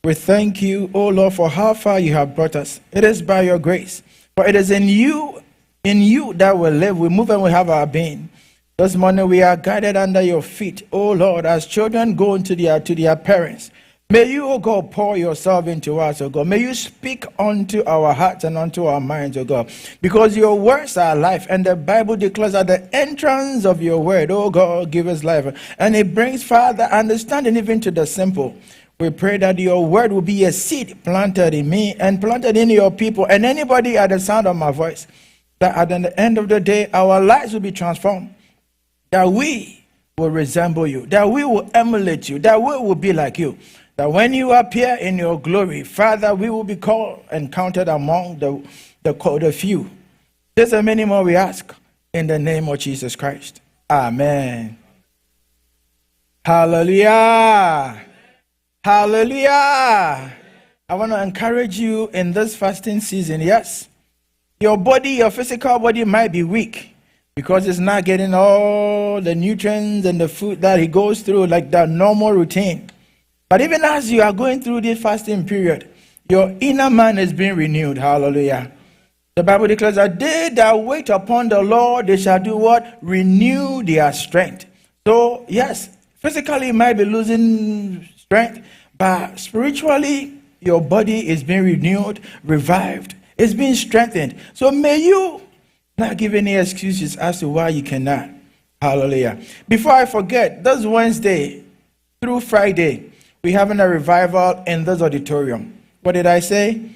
We thank you, O Lord, for how far you have brought us. It is by your grace. For it is in you that we live, we move, and we have our being. This morning we are guided under your feet, O Lord, as children go into their parents. May you, O God, pour yourself into us, O God. May you speak unto our hearts and unto our minds, O God. Because your words are life, and the Bible declares that the entrance of your word, O God, give us life. And it brings, Father, understanding even to the simple. We pray that your word will be a seed planted in me and planted in your people and anybody at the sound of my voice. That at the end of the day, our lives will be transformed. That we will resemble you. That we will emulate you. That we will be like you. That when you appear in your glory, Father, we will be called and counted among the few. This and many more we ask in the name of Jesus Christ. Amen. Hallelujah. Hallelujah. I want to encourage you in this fasting season. Yes, your body, your physical body might be weak because it's not getting all the nutrients and the food that it goes through like that normal routine. But even as you are going through this fasting period, your inner man is being renewed. Hallelujah. The Bible declares that they that wait upon the Lord, they shall do what? Renew their strength. So yes, physically you might be losing strength, but spiritually your body is being renewed, revived, it's being strengthened. So may you not give any excuses as to why you cannot. Hallelujah. Before I forget, this Wednesday through Friday, we're having a revival in this auditorium. What did I say?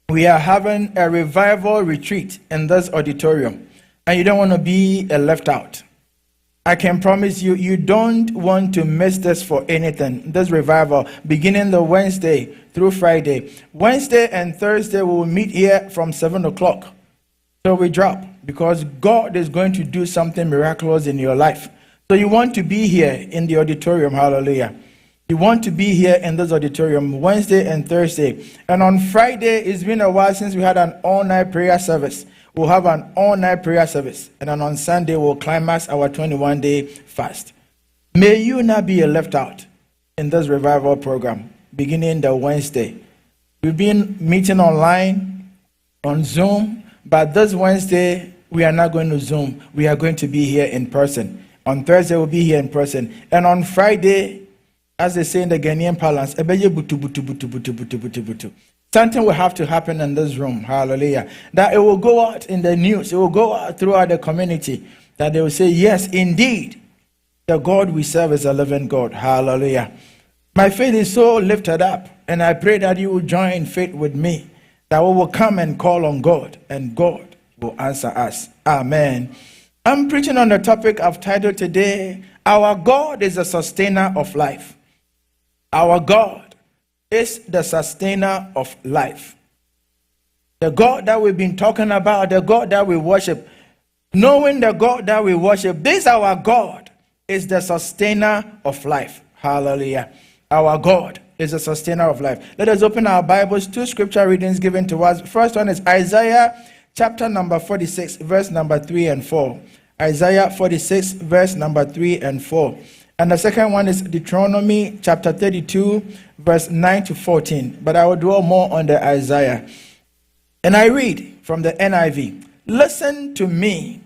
We are having a revival retreat in this auditorium, and you don't want to be left out. I can promise you, you don't want to miss this for anything. This revival, beginning the Wednesday through Friday. Wednesday and Thursday, we will meet here from 7 o'clock. So we drop, because God is going to do something miraculous in your life. So you want to be here in the auditorium. Hallelujah. You want to be here in this auditorium Wednesday and Thursday. And on Friday, it's been a while since we had an all-night prayer service. We'll have an all-night prayer service. And then on Sunday, we'll climax our 21-day fast. May you not be left out in this revival program, beginning the Wednesday. We've been meeting online, on Zoom, but this Wednesday, we are not going to Zoom. We are going to be here in person. On Thursday, we'll be here in person. And on Friday, as they say in the Ghanaian parlance, something will have to happen in this room. Hallelujah. That it will go out in the news. It will go out throughout the community. That they will say, yes, indeed, the God we serve is a living God. Hallelujah. My faith is so lifted up. And I pray that you will join faith with me. That we will come and call on God. And God will answer us. Amen. I'm preaching on the topic I've titled today, Our God is a Sustainer of Life. Our God is the sustainer of life. The God that we've been talking about, the God that we worship, knowing the God that we worship, this our God is the sustainer of life. Hallelujah. Our God is the sustainer of life. Let us open our Bibles. 2 scripture readings given to us. First one is Isaiah chapter number 46, verse number 3 and 4. Isaiah 46, verse number 3 and 4. And the second one is Deuteronomy chapter 32, verse 9 to 14. But I will dwell more on the Isaiah. And I read from the NIV. Listen to me,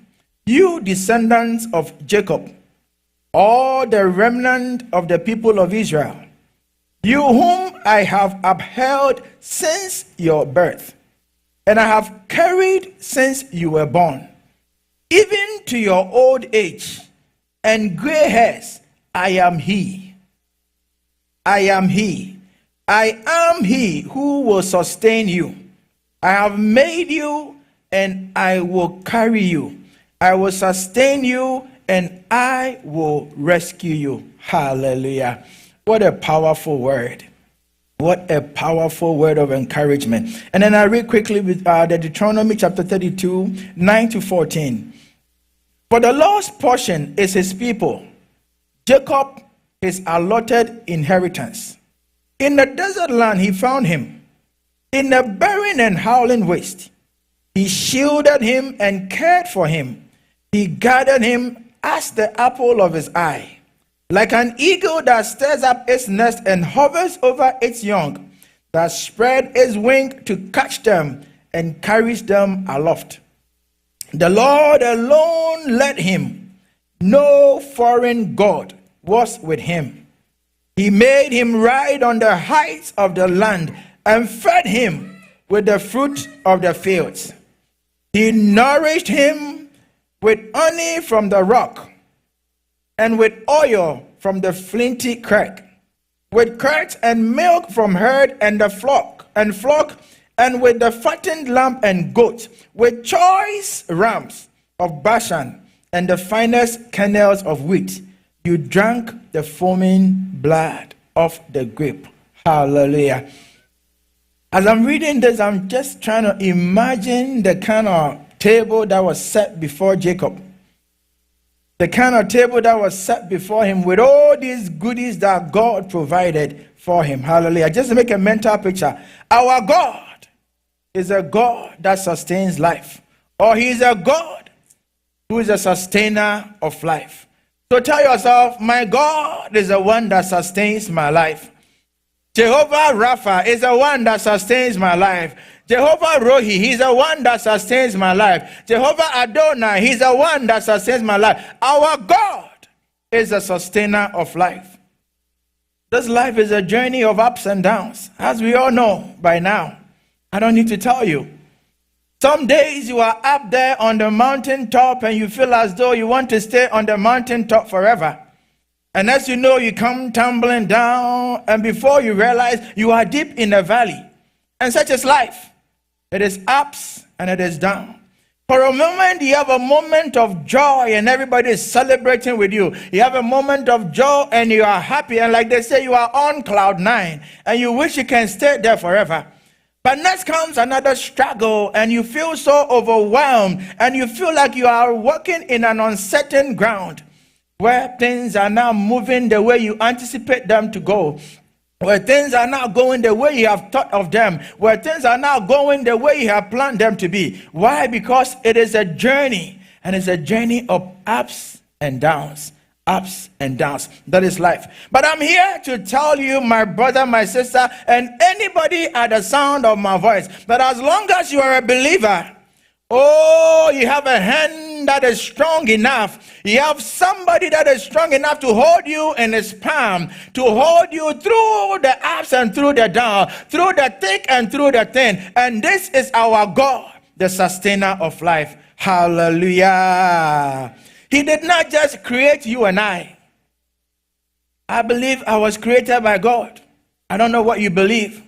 you descendants of Jacob, all the remnant of the people of Israel, you whom I have upheld since your birth, and I have carried since you were born, even to your old age and gray hairs. I am he. I am he. I am he who will sustain you. I have made you, and I will carry you. I will sustain you, and I will rescue you. Hallelujah. What a powerful word. What a powerful word of encouragement. And then I read quickly with the Deuteronomy chapter 32, 9 to 14. For the Lord's portion is his people, Jacob his allotted inheritance. In the desert land he found him, in the barren and howling waste. He shielded him and cared for him. He guarded him as the apple of his eye. Like an eagle that stirs up its nest and hovers over its young, that spread its wing to catch them and carries them aloft. The Lord alone led him. No foreign god was with him. He made him ride on the heights of the land and fed him with the fruit of the fields. He nourished him with honey from the rock and with oil from the flinty crack, with curds and milk from herd and the flock, and with the fattened lamb and goat, with choice rams of Bashan and the finest kernels of wheat. You drank the foaming blood of the grape. Hallelujah. As I'm reading this, I'm just trying to imagine the kind of table that was set before Jacob. The kind of table that was set before him with all these goodies that God provided for him. Hallelujah. Just to make a mental picture. Our God is a God that sustains life. Or he is a God who is a sustainer of life. So tell yourself, my God is the one that sustains my life. Jehovah Rapha is the one that sustains my life. Jehovah Rohi, he's the one that sustains my life. Jehovah Adonai, he's the one that sustains my life. Our God is the sustainer of life. This life is a journey of ups and downs, as we all know by now. I don't need to tell you. Some days you are up there on the mountaintop and you feel as though you want to stay on the mountaintop forever. And as you know, you come tumbling down, and before you realize, you are deep in a valley. And such is life. It is ups and it is down. For a moment, you have a moment of joy and everybody is celebrating with you. You have a moment of joy and you are happy. And like they say, you are on cloud 9 and you wish you can stay there forever. But next comes another struggle and you feel so overwhelmed and you feel like you are walking in an uncertain ground where things are now moving the way you anticipate them to go. Where things are not going the way you have thought of them. Where things are not going the way you have planned them to be. Why? Because it is a journey. And it's a journey of ups and downs. Ups and downs. That is life. But I'm here to tell you, my brother, my sister, and anybody at the sound of my voice, that as long as you are a believer, oh, you have a hand that is strong enough. You have somebody that is strong enough to hold you in his palm, to hold you through the ups and through the down, through the thick and through the thin. And this is our God, the sustainer of life. Hallelujah. He did not just create you and I. I believe I was created by God. I don't know what you believe.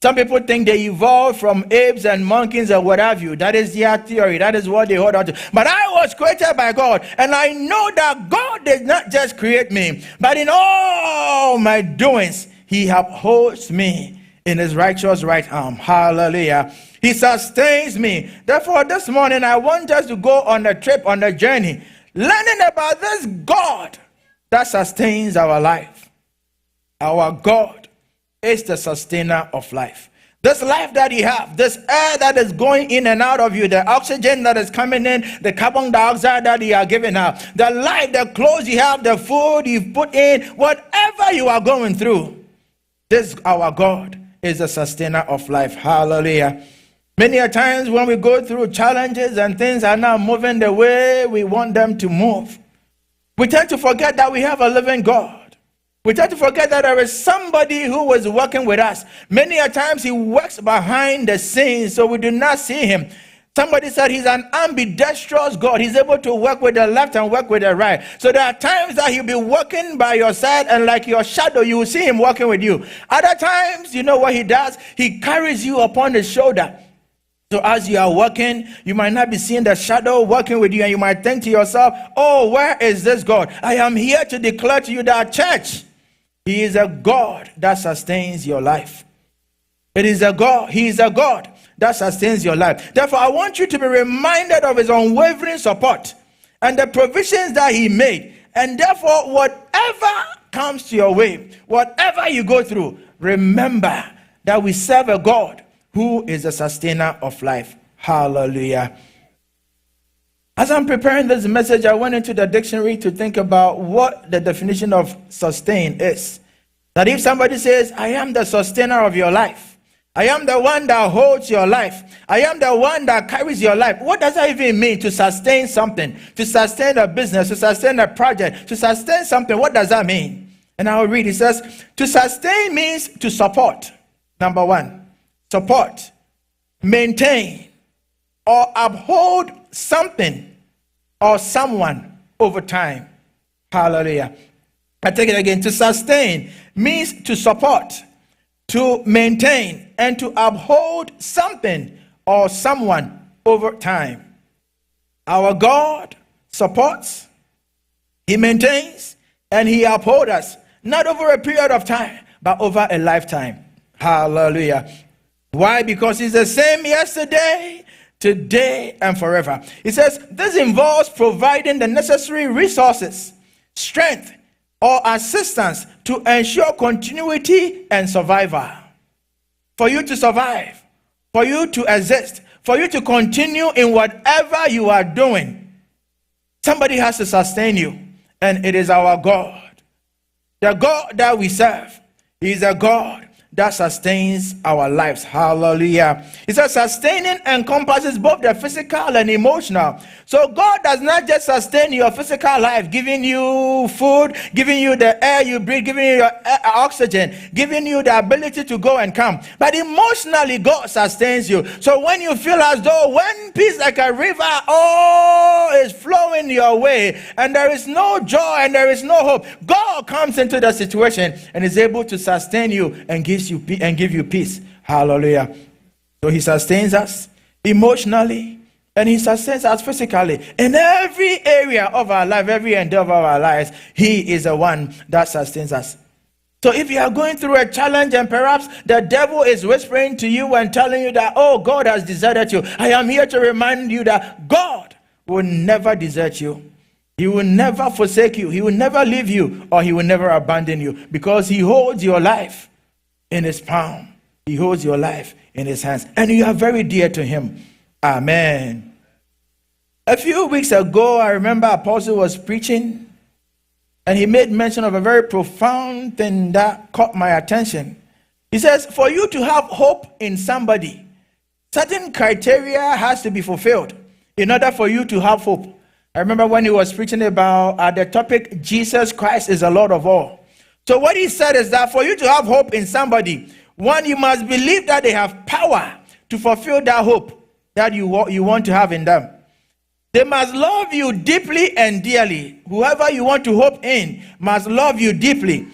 Some people think they evolved from apes and monkeys or what have you. That is their theory. That is what they hold on to. But I was created by God. And I know that God did not just create me. But in all my doings, he upholds me. in his righteous right arm. Hallelujah. He sustains me. Therefore, this morning, I want us to go on a trip, on a journey, learning about this God that sustains our life. Our God is the sustainer of life. This life that you have, this air that is going in and out of you, the oxygen that is coming in, the carbon dioxide that you are giving out, the light, the clothes you have, the food you've put in, whatever you are going through, this our God is the sustainer of life. Hallelujah. Many a times when we go through challenges and things are not moving the way we want them to move, we tend to forget that we have a living God. We tend to forget that there is somebody who is working with us. Many a times he works behind the scenes, so we do not see him. Somebody said he's an ambidextrous God. He's able to work with the left and work with the right. So there are times that he'll be working by your side, and like your shadow, you will see him working with you. Other times, you know what he does? He carries you upon his shoulder. So as you are working, you might not be seeing the shadow working with you, and you might think to yourself, oh, where is this God? I am here to declare to you that, church, he is a God that sustains your life. It is a God. He is a God that sustains your life. Therefore, I want you to be reminded of his unwavering support and the provisions that he made. And therefore, whatever comes to your way, whatever you go through, remember that we serve a God who is a sustainer of life. Hallelujah. As I'm preparing this message, I went into the dictionary to think about what the definition of sustain is. That if somebody says, I am the sustainer of your life, I am the one that holds your life, I am the one that carries your life, what does that even mean? To sustain something, to sustain a business, to sustain a project, to sustain something, what does that mean? And I will read, it says, to sustain means to support. Number one, support, maintain, or uphold something or someone over time. Hallelujah. I take it again. To sustain means to support, to maintain, and to uphold something or someone over time. Our God supports, he maintains, and he upholds us, not over a period of time, but over a lifetime. Hallelujah. Why? Because he's the same yesterday, today, and forever. He says this involves providing the necessary resources, strength, or assistance to ensure continuity and survival. For you to survive, for you to exist, for you to continue in whatever you are doing, somebody has to sustain you, and it is our God. The God that we serve is a God that sustains our lives. Hallelujah. It says sustaining encompasses both the physical and emotional. So God does not just sustain your physical life, giving you food, giving you the air you breathe, giving you your oxygen, giving you the ability to go and come. But emotionally, God sustains you. So when you feel as though when peace like a river all is flowing your way, and there is no joy and there is no hope, God comes into the situation and is able to sustain you and give you peace. Hallelujah. So he sustains us emotionally, and he sustains us physically. In every area of our life, every endeavor of our lives, he is the one that sustains us. So if you are going through a challenge and perhaps the devil is whispering to you and telling you that, oh, God has deserted you, I am here to remind you that God will never desert you. He will never forsake you. He will never leave you, or he will never abandon you, because he holds your life in his palm. He holds your life in his hands, and you are very dear to him. Amen. A few weeks ago, I remember Apostle was preaching, and he made mention of a very profound thing that caught my attention. He says, for you to have hope in somebody, certain criteria has to be fulfilled in order for you to have hope. I remember when he was preaching about the topic, Jesus Christ is the Lord of all. So what he said is that for you to have hope in somebody, one, you must believe that they have power to fulfill that hope that you want to have in them. They must love you deeply and dearly. Whoever you want to hope in must love you deeply.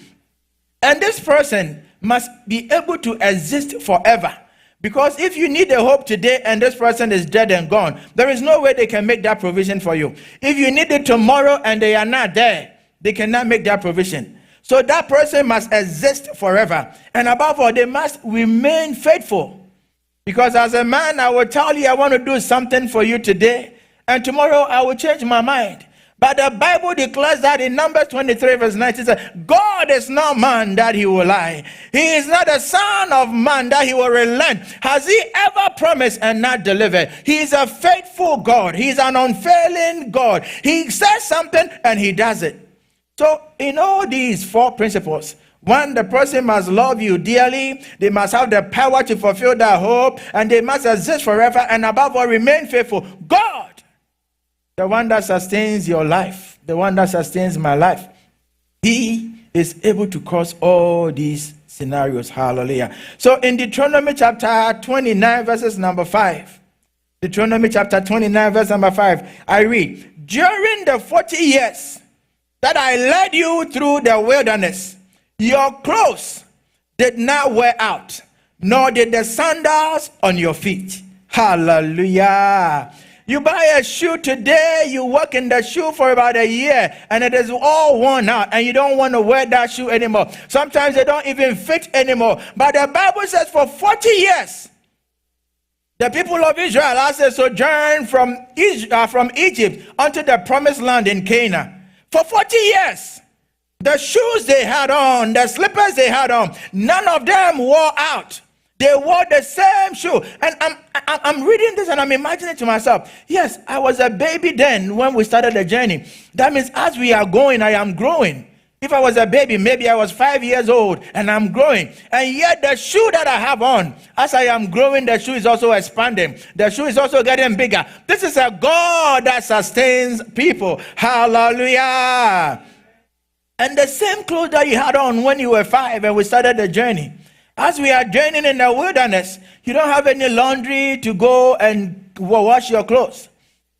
And this person must be able to exist forever. Because if you need a hope today and this person is dead and gone, there is no way they can make that provision for you. If you need it tomorrow and they are not there, they cannot make that provision. So that person must exist forever. And above all, they must remain faithful. Because as a man, I will tell you I want to do something for you today, and tomorrow I will change my mind. But the Bible declares that in Numbers 23 verse 19, it says, God is not man that he will lie. He is not a son of man that he will relent. Has he ever promised and not delivered? He is a faithful God. He is an unfailing God. He says something and he does it. So in all these 4 principles, one, the person must love you dearly. They must have the power to fulfill their hope, and they must exist forever, and above all, remain faithful. God, the one that sustains your life, the one that sustains my life, he is able to cause all these scenarios. Hallelujah. So in Deuteronomy chapter 29, verses number 5, Deuteronomy chapter 29, verse number 5, I read, during the 40 years that I led you through the wilderness, your clothes did not wear out, nor did the sandals on your feet. Hallelujah. You buy a shoe today, you work in the shoe for about a year, and it is all worn out, and you don't want to wear that shoe anymore. Sometimes they don't even fit anymore. But the Bible says for 40 years, the people of Israel, as they sojourned from Egypt unto the promised land in Canaan, for 40 years, the shoes they had on, the slippers they had on, none of them wore out. They wore the same shoe. And I'm reading this and I'm imagining to myself, yes, I was a baby then when we started the journey. That means as we are going, I am growing. If I was a baby, maybe I was 5 years old and I'm growing. And yet the shoe that I have on, as I am growing, the shoe is also expanding. The shoe is also getting bigger. This is a God that sustains people. Hallelujah. And the same clothes that you had on when you were 5 and we started the journey. As we are journeying in the wilderness, you don't have any laundry to go and wash your clothes.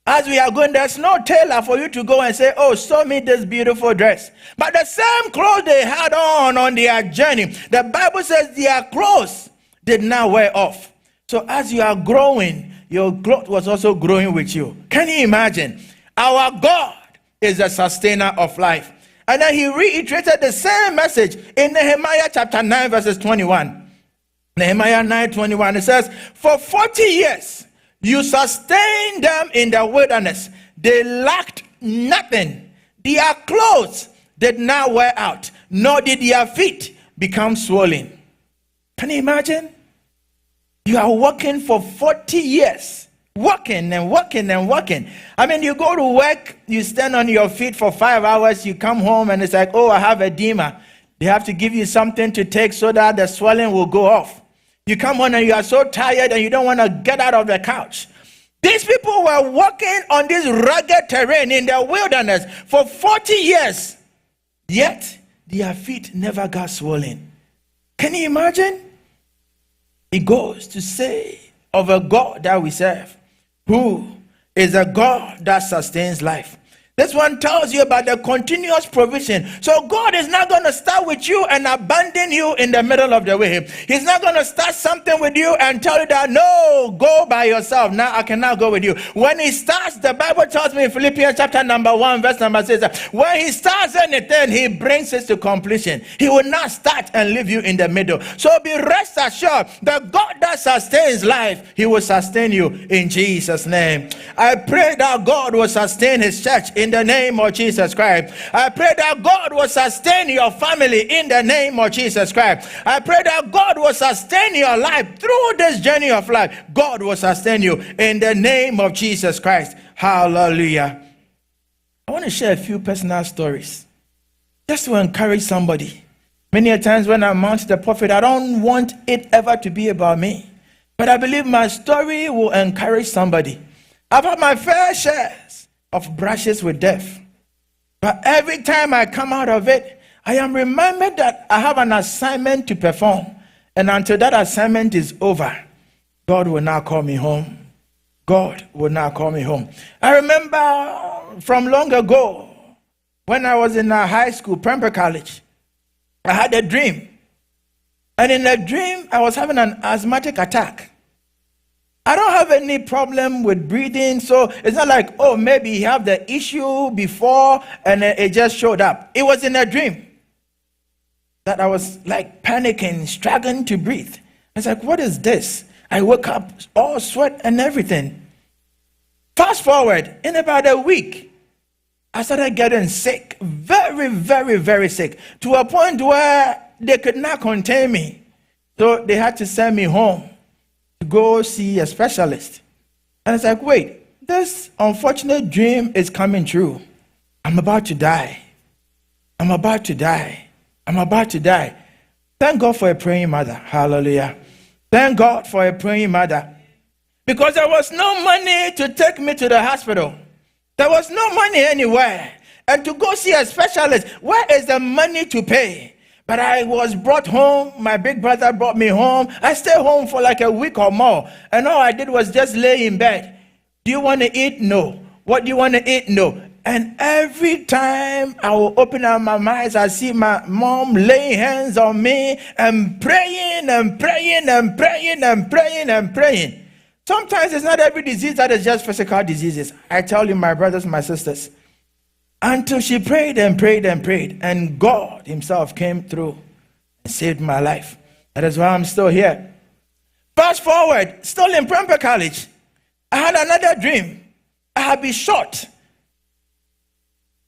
As we are going, there's no tailor for you to go and say, oh, sew me this beautiful dress. But the same clothes they had on their journey, the Bible says their clothes did not wear off. So as you are growing, your clothes was also growing with you. Can you imagine? Our God is a sustainer of life. And then he reiterated the same message in Nehemiah chapter 9, verses 21. Nehemiah 9:21, it says, for 40 years you sustained them in the wilderness. They lacked nothing. Their clothes did not wear out, nor did their feet become swollen. Can you imagine? You are working for 40 years. Working and working and working. I mean, you go to work, you stand on your feet for 5 hours, you come home and it's like, oh, I have edema. They have to give you something to take so that the swelling will go off. You come home and you are so tired and you don't want to get out of the couch. These people were walking on this rugged terrain in the wilderness for 40 years. Yet, their feet never got swollen. Can you imagine? It goes to say of a God that we serve, who is a God that sustains life. This one tells you about the continuous provision. So God is not going to start with you and abandon you in the middle of the way. He's not going to start something with you and tell you that, no, go by yourself. Now I cannot go with you. When he starts, the Bible tells me in Philippians chapter number 1, verse number 6, when he starts anything, he brings it to completion. He will not start and leave you in the middle. So be rest assured, the God that sustains life, he will sustain you in Jesus' name. I pray that God will sustain his church in the name of Jesus Christ. I pray that God will sustain your family in the name of Jesus Christ. I pray that God will sustain your life through this journey of life. God will sustain you in the name of Jesus Christ. Hallelujah. I want to share a few personal stories just to encourage somebody. Many a times when I mount the prophet, I don't want it ever to be about me. But I believe my story will encourage somebody. I've had my fair share of brushes with death. But every time I come out of it, I am reminded that I have an assignment to perform. And until that assignment is over, God will not call me home. God will not call me home. I remember from long ago, when I was in high school, Prempeh College, I had a dream. And in the dream, I was having an asthmatic attack. I don't have any problem with breathing, so it's not like, oh, maybe you have the issue before and it just showed up. It was in a dream. that I was like panicking, struggling to breathe. I was like, what is this? I woke up all sweat and everything. Fast forward, in about a week, I started getting sick, very, very, very sick, to a point where they could not contain me. So they had to send me home to go see a specialist. And it's like, wait, this unfortunate dream is coming true. I'm about to die. I'm about to die. I'm about to die. Thank God for a praying mother. Hallelujah. Thank God for a praying mother. Because there was no money to take me to the hospital. There was no money anywhere. And to go see a specialist, where is the money to pay? But I was brought home. My big brother brought me home. I stayed home for like a week or more. And all I did was just lay in bed. Do you want to eat? No. What do you want to eat? No. And every time I will open up my eyes, I see my mom laying hands on me and praying and praying and praying and praying and praying. Sometimes it's not every disease that is just physical diseases. I tell you, my brothers, my sisters, until she prayed and prayed and prayed, and God himself came through and saved my life. That is why I'm still here. Fast forward, still in Prempeh College, I had another dream. I had been shot.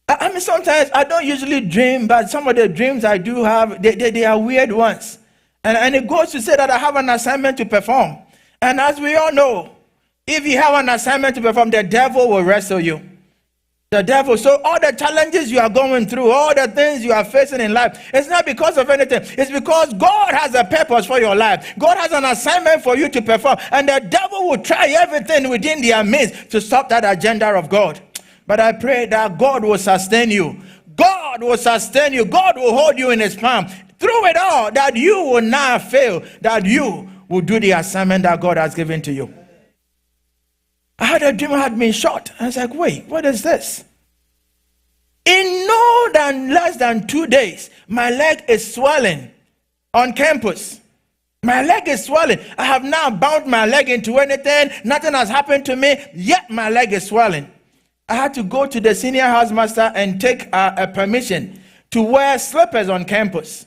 I mean, sometimes I don't usually dream, but some of the dreams I do have, they are weird ones. And it goes to say that I have an assignment to perform. And as we all know, if you have an assignment to perform, the devil will wrestle you. The devil. So all the challenges you are going through, all the things you are facing in life, it's not because of anything. It's because God has a purpose for your life. God has an assignment for you to perform. And the devil will try everything within their means to stop that agenda of God. But I pray that God will sustain you. God will sustain you. God will hold you in his palm. Through it all, that you will not fail. That you will do the assignment that God has given to you. I had a dream I had been shot. I was like, wait, what is this? In less than 2 days, my leg is swelling on campus. My leg is swelling. I have now bound my leg into anything. Nothing has happened to me, yet my leg is swelling. I had to go to the senior housemaster and take a permission to wear slippers on campus.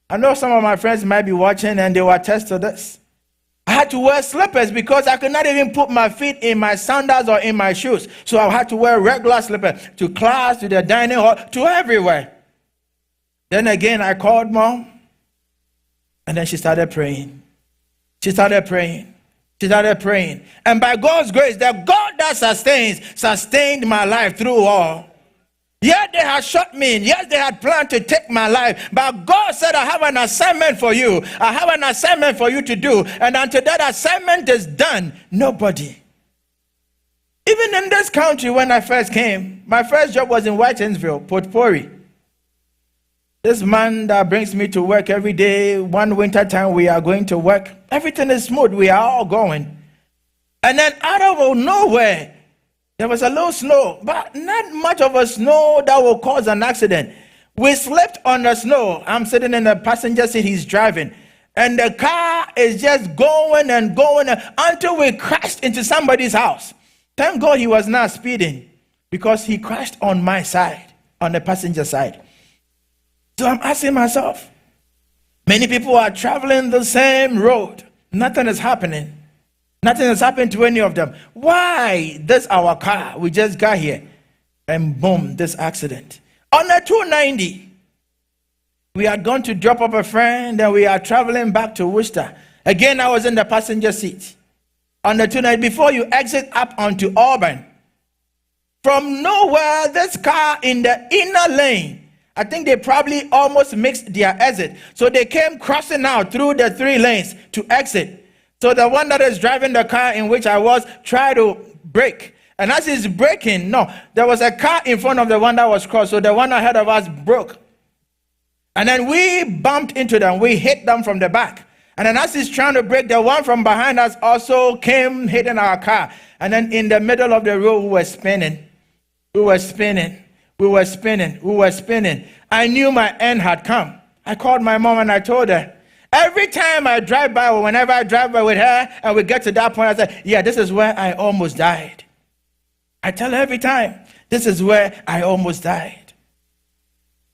I know some of my friends might be watching and they will attest to this. I had to wear slippers because I could not even put my feet in my sandals or in my shoes. So I had to wear regular slippers to class, to the dining hall, to everywhere. Then again, I called mom. And then she started praying. She started praying. She started praying. And by God's grace, the God that sustained my life through all. Yes, they had shot me. Yes, they had planned to take my life. But God said, I have an assignment for you. I have an assignment for you to do. And until that assignment is done, nobody. Even in this country, when I first came, my first job was in Whitinsville, Potpourri. This man that brings me to work every day, one winter time we are going to work. Everything is smooth. We are all going. And then out of nowhere, there was a little snow, but not much of a snow that will cause an accident. We slipped on the snow. I'm sitting in the passenger seat, he's driving. And the car is just going and going until we crashed into somebody's house. Thank God he was not speeding because he crashed on my side, on the passenger side. So I'm asking myself, many people are traveling the same road. Nothing is happening. Nothing has happened to any of them. Why? This our car. We just got here. And boom, this accident. On the 290, we had gone to drop off a friend and we are traveling back to Worcester. Again, I was in the passenger seat. On the 290, before you exit up onto Auburn, from nowhere, this car in the inner lane, I think they probably almost mixed their exit. So they came crossing out through the 3 lanes to exit. So the one that is driving the car in which I was tried to brake. And as he's braking, there was a car in front of the one that was crossed. So the one ahead of us broke. And then we bumped into them. We hit them from the back. And then as he's trying to brake, the one from behind us also came hitting our car. And then in the middle of the road, we were spinning. We were spinning. We were spinning. We were spinning. I knew my end had come. I called my mom and I told her, every time I drive by, or whenever I drive by with her, and we get to that point, I say, yeah, this is where I almost died. I tell her every time, this is where I almost died.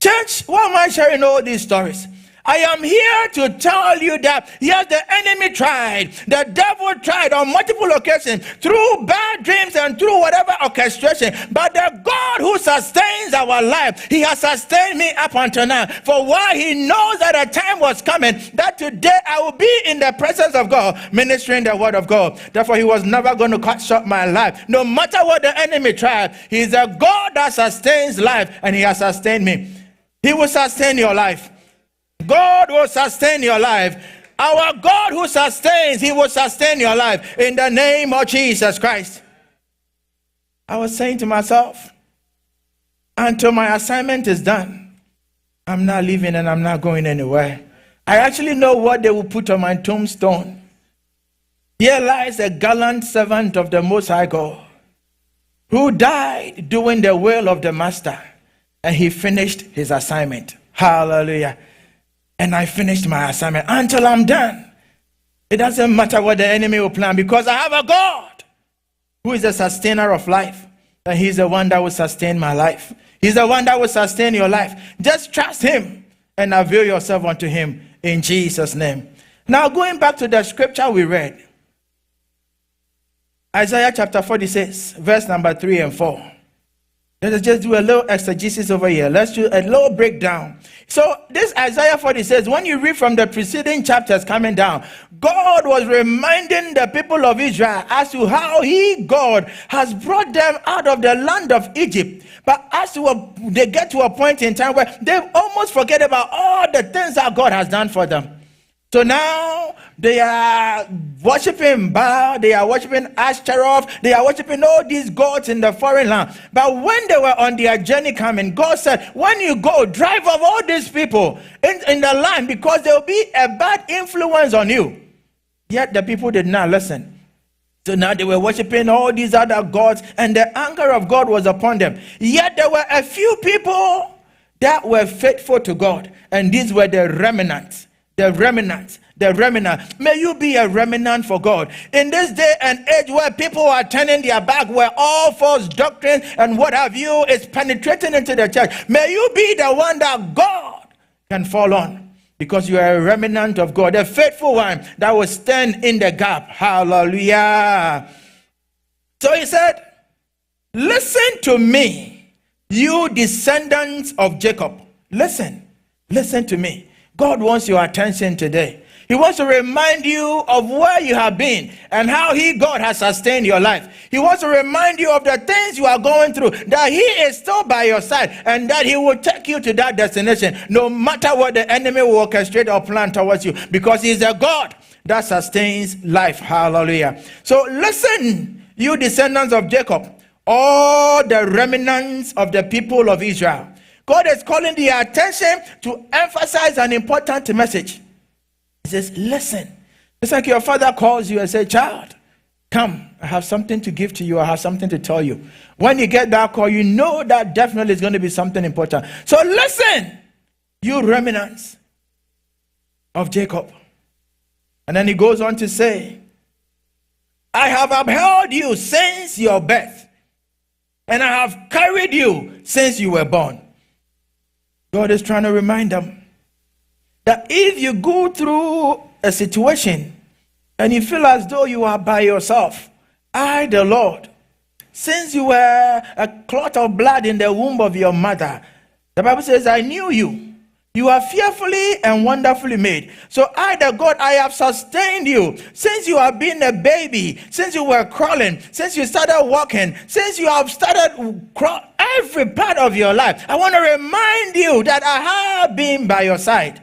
Church, why am I sharing all these stories? I am here to tell you that, yes, the enemy tried, the devil tried on multiple occasions through bad dreams and through whatever orchestration, but the God who sustains our life, he has sustained me up until now. For why? He knows that a time was coming that today I will be in the presence of God, ministering the word of God. Therefore, he was never going to cut short my life. No matter what the enemy tried, he is a God that sustains life, and he has sustained me. He will sustain your life. God will sustain your life. Our God who sustains, he will sustain your life in the name of Jesus Christ. I was saying to myself, until my assignment is done, I'm not leaving and I'm not going anywhere. I actually know what they will put on my tombstone. Here lies a gallant servant of the Most High God who died doing the will of the Master, and he finished his assignment. Hallelujah. And I finished my assignment until I'm done. It doesn't matter what the enemy will plan, because I have a God who is the sustainer of life, and he's the one that will sustain my life. He's the one that will sustain your life. Just trust him and avail yourself unto him in Jesus' name. Now, going back to the scripture we read, Isaiah chapter 46, verse number 3 and 4. Let us just do a little exegesis over here. Let's do a little breakdown. So this Isaiah 40 says, when you read from the preceding chapters coming down, God was reminding the people of Israel as to how God has brought them out of the land of Egypt. But they get to a point in time where they almost forget about all the things that God has done for them. So now they are worshiping Baal, they are worshiping Ashtaroth, they are worshiping all these gods in the foreign land. But when they were on their journey coming, God said, when you go, drive off all these people in the land, because there will be a bad influence on you. Yet the people did not listen. So now they were worshiping all these other gods, and the anger of God was upon them. Yet there were a few people that were faithful to God, and these were the remnants. The remnant. May you be a remnant for God. In this day and age where people are turning their back, where all false doctrine and what have you is penetrating into the church, may you be the one that God can fall on, because you are a remnant of God, a faithful one that will stand in the gap. Hallelujah. So he said, listen to me, you descendants of Jacob. Listen to me. God wants your attention today. He wants to remind you of where you have been and how God has sustained your life. He wants to remind you of the things you are going through, that he is still by your side, and that he will take you to that destination, no matter what the enemy will orchestrate or plan towards you, because he is a God that sustains life. Hallelujah. So listen, you descendants of Jacob, all the remnants of the people of Israel. God is calling the attention to emphasize an important message. He says, listen. It's like your father calls you and says, child, come, I have something to give to you. I have something to tell you. When you get that call, you know that definitely is going to be something important. So listen, you remnants of Jacob. And then he goes on to say, I have upheld you since your birth, and I have carried you since you were born. God is trying to remind them that if you go through a situation and you feel as though you are by yourself, I, the Lord, since you were a clot of blood in the womb of your mother, the Bible says, I knew you. You are fearfully and wonderfully made. So I, the God, I have sustained you since you have been a baby, since you were crawling, since you started walking, since you have started every part of your life. I want to remind you that I have been by your side.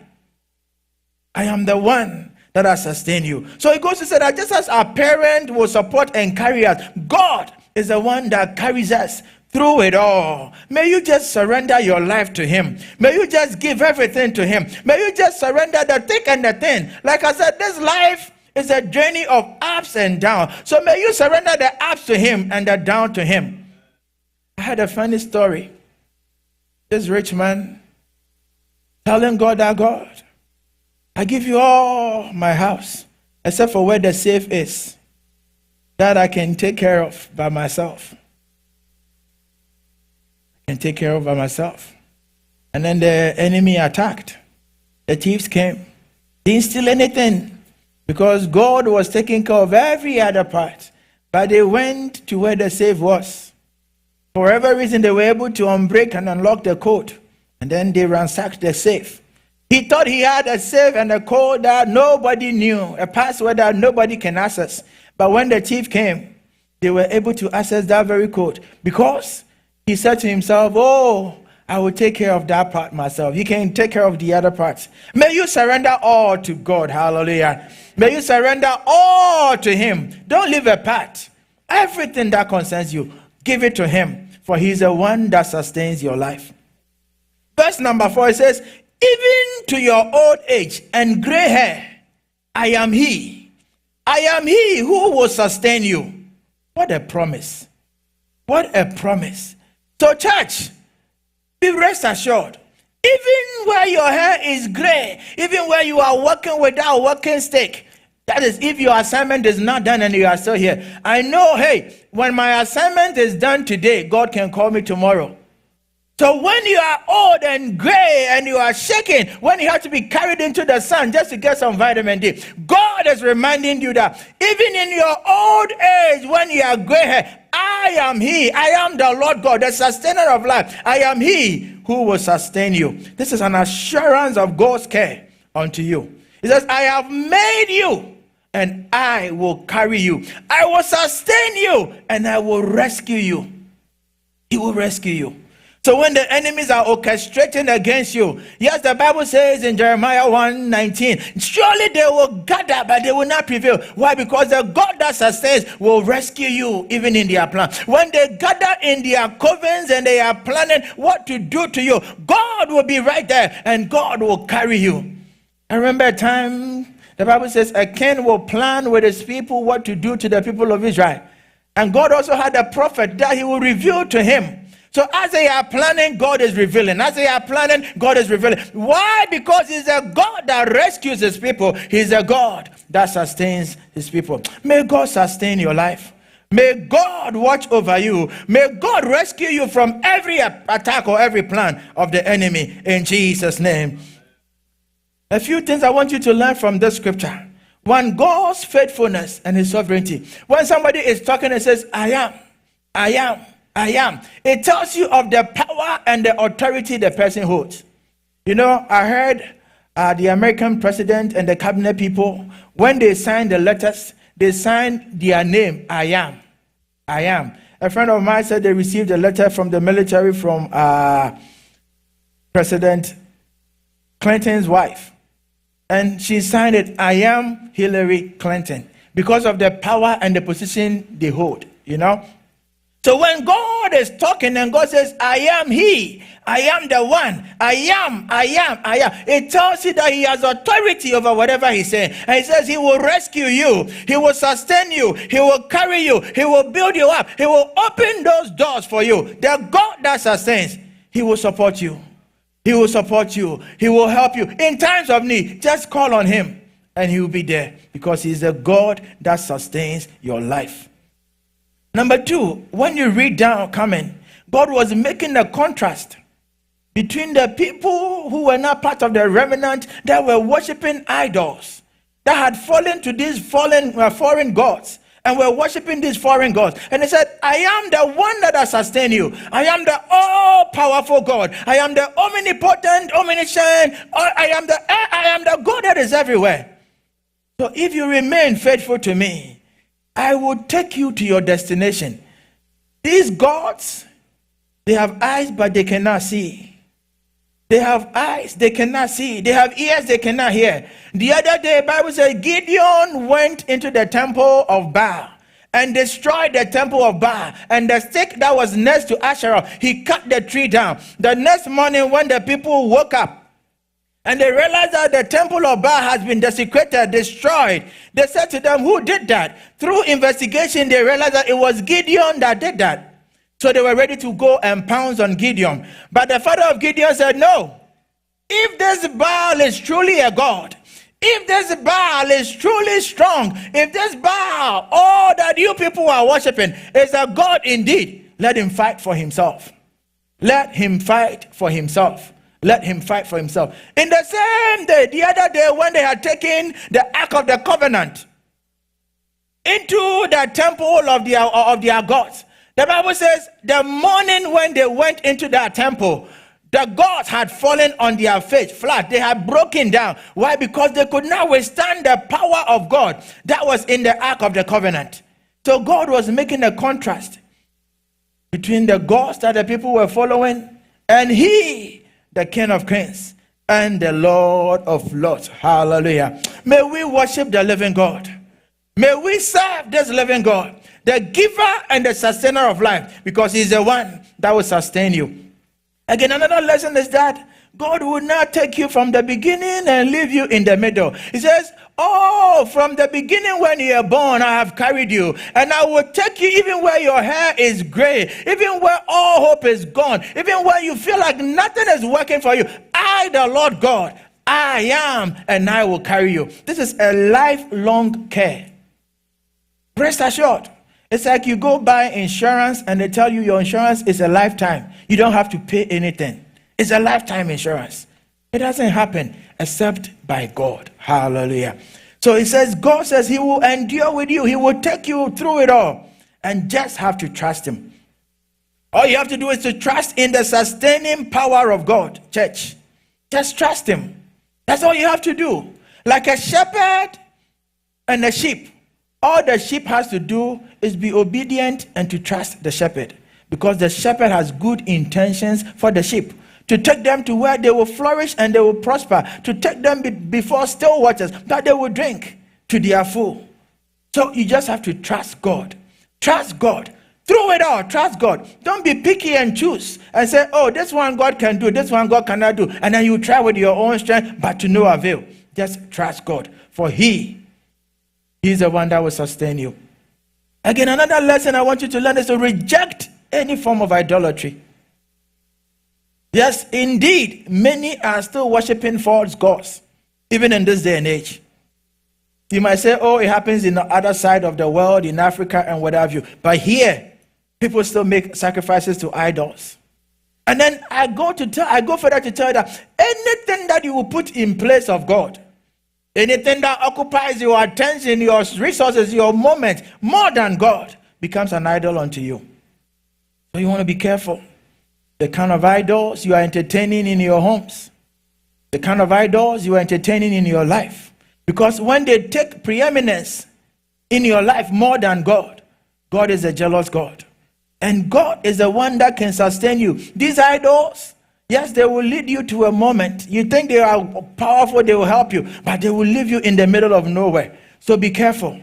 I am the one that has sustained you. So he goes to say that just as our parent will support and carry us, God is the one that carries us through it all. May you just surrender your life to him. May you just give everything to him. May you just surrender the thick and the thin. Like I said, this life is a journey of ups and downs. So may you surrender the ups to him and the down to him. I had a funny story. This rich man telling God that, God, I give you all my house except for where the safe is, that I can take care of by myself. And take care of by myself. And then the enemy attacked. The thieves came. Didn't steal anything because God was taking care of every other part. But they went to where the safe was. For whatever reason, they were able to unbreak and unlock the code. And then they ransacked the safe. He thought he had a safe and a code that nobody knew, a password that nobody can access. But when the thief came, they were able to access that very code because he said to himself, oh, I will take care of that part myself. You can take care of the other parts. May you surrender all to God. Hallelujah. May you surrender all to him. Don't leave a part. Everything that concerns you, give it to him, for he's the one that sustains your life. Verse number 4, it says, even to your old age and gray hair, I am he. I am he who will sustain you. What a promise. What a promise. So church, be rest assured. Even where your hair is gray, even where you are working without walking stick, that is if your assignment is not done and you are still here. I know, hey, when my assignment is done today, God can call me tomorrow. So when you are old and gray and you are shaking, when you have to be carried into the sun just to get some vitamin D, God is reminding you that even in your old age, when you are gray hair, I am he. I am the Lord God, the sustainer of life. I am he who will sustain you. This is an assurance of God's care unto you. He says, I have made you and I will carry you. I will sustain you and I will rescue you. He will rescue you. So when the enemies are orchestrating against you, yes, the Bible says in Jeremiah 1:19, surely they will gather, but they will not prevail. Why? Because the God that sustains will rescue you even in their plan. When they gather in their covens and they are planning what to do to you, God will be right there and God will carry you. I remember a time, the Bible says, a king will plan with his people what to do to the people of Israel. And God also had a prophet that he will reveal to him. So as they are planning, God is revealing. As they are planning, God is revealing. Why? Because he's a God that rescues his people. He's a God that sustains his people. May God sustain your life. May God watch over you. May God rescue you from every attack or every plan of the enemy in Jesus' name. A few things I want you to learn from this scripture. One, God's faithfulness and his sovereignty. When somebody is talking and says, I am, it tells you of the power and the authority the person holds. You know, I heard the American president and the cabinet people, when they signed the letters, they signed their name, I am. A friend of mine said they received a letter from the military from President Clinton's wife. And she signed it, I am Hillary Clinton, because of the power and the position they hold, you know. So when God is talking and God says, I am he, I am the one, I am, it tells you that he has authority over whatever he's saying. And he says he will rescue you, he will sustain you, he will carry you, he will build you up, he will open those doors for you. The God that sustains, he will support you. He will support you. He will help you. In times of need, just call on him and he will be there because he's the God that sustains your life. Number two, when you read down coming, God was making a contrast between the people who were not part of the remnant that were worshiping idols, that had fallen to these foreign gods, and were worshiping these foreign gods. And he said, I am the one that has sustained you. I am the all-powerful God. I am the omnipotent, omniscient. I am the God that is everywhere. So if you remain faithful to me, I will take you to your destination. These gods, they have eyes, but they cannot see. They have eyes, they cannot see. They have ears, they cannot hear. The other day, the Bible says, Gideon went into the temple of Baal and destroyed the temple of Baal. And the stick that was next to Asherah, he cut the tree down. The next morning, when the people woke up and they realized that the temple of Baal has been desecrated, destroyed, they said to them, who did that? Through investigation, they realized that it was Gideon that did that. So they were ready to go and pounce on Gideon. But the father of Gideon said, no. If this Baal is truly a god, if this Baal is truly strong, if this Baal, all that you people are worshiping, is a god indeed, let him fight for himself. Let him fight for himself. Let him fight for himself. In the same day, the other day, when they had taken the Ark of the Covenant into the temple of their gods, the Bible says the morning when they went into that temple, the gods had fallen on their face flat. They had broken down. Why? Because they could not withstand the power of God that was in the Ark of the Covenant. So God was making a contrast between the gods that the people were following and he, the King of Kings and the Lord of Lords. Hallelujah. May we worship the living God. May we serve this living God, the giver and the sustainer of life, because he's the one that will sustain you. Again, another lesson is that God will not take you from the beginning and leave you in the middle. He says, oh, from the beginning when you are born, I have carried you. And I will take you even where your hair is gray, even where all hope is gone, even where you feel like nothing is working for you. I, the Lord God, I am, and I will carry you. This is a lifelong care. Rest assured. It's like you go buy insurance and they tell you your insurance is a lifetime. You don't have to pay anything. It's a lifetime insurance. It doesn't happen except by God. Hallelujah. So it says, God says he will endure with you. He will take you through it all. And just have to trust him. All you have to do is to trust in the sustaining power of God. Church, just trust him. That's all you have to do. Like a shepherd and a sheep. All the sheep has to do is be obedient and to trust the shepherd. Because the shepherd has good intentions for the sheep. To take them to where they will flourish and they will prosper. To take them before still waters that they will drink to their full. So you just have to trust God. Trust God. Through it all, trust God. Don't be picky and choose and say, oh, this one God can do, this one God cannot do. And then you try with your own strength, but to no avail. Just trust God. For He's the one that will sustain you. Again, another lesson I want you to learn is to reject any form of idolatry. Yes, indeed, many are still worshiping false gods, even in this day and age. You might say, oh, it happens in the other side of the world, in Africa and what have you. But here, people still make sacrifices to idols. And then I go further to tell you that anything that you will put in place of God, anything that occupies your attention, your resources, your moment, more than God, becomes an idol unto you. So you want to be careful. The kind of idols you are entertaining in your homes. The kind of idols you are entertaining in your life. Because when they take preeminence in your life more than God, God is a jealous God. And God is the one that can sustain you. These idols, yes, they will lead you to a moment. You think they are powerful, they will help you, but they will leave you in the middle of nowhere. So be careful.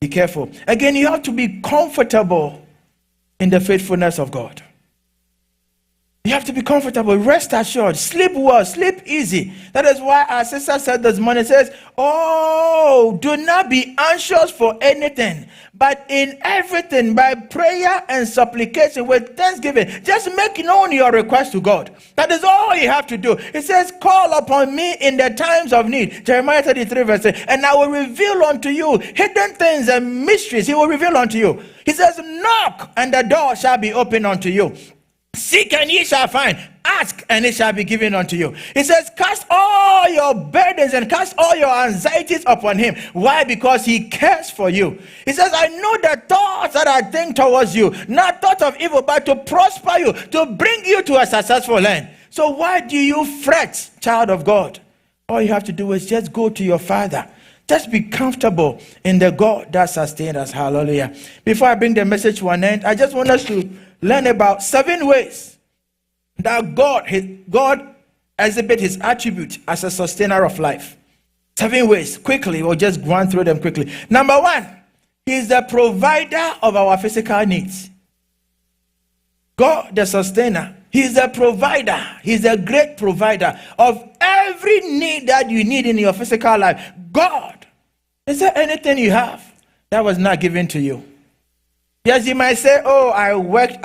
Be careful. Again, you have to be comfortable in the faithfulness of God. You have to be comfortable. Rest assured. Sleep well. Sleep easy. That is why our sister said this morning, says, oh, do not be anxious for anything, but in everything by prayer and supplication with thanksgiving. Just make known your request to God. That is all you have to do. It says, call upon me in the times of need. Jeremiah 33 verse 8. And I will reveal unto you hidden things and mysteries. He will reveal unto you. He says, knock and the door shall be opened unto you. Seek and ye shall find. Ask and it shall be given unto you. He says, cast all your burdens and cast all your anxieties upon him. Why? Because he cares for you. He says, I know the thoughts that I think towards you, not thoughts of evil, but to prosper you, to bring you to a successful land. So why do you fret, child of God? All you have to do is just go to your Father. Just be comfortable in the God that sustains us. Hallelujah. Before I bring the message to an end, I just want us to learn about 7 ways that God exhibits his attribute as a sustainer of life. 7 ways. Quickly, we'll just run through them quickly. Number 1, he is the provider of our physical needs. God, the sustainer, he is the provider. He is a great provider of every need that you need in your physical life. God, is there anything you have that was not given to you? Yes, you might say, oh, I worked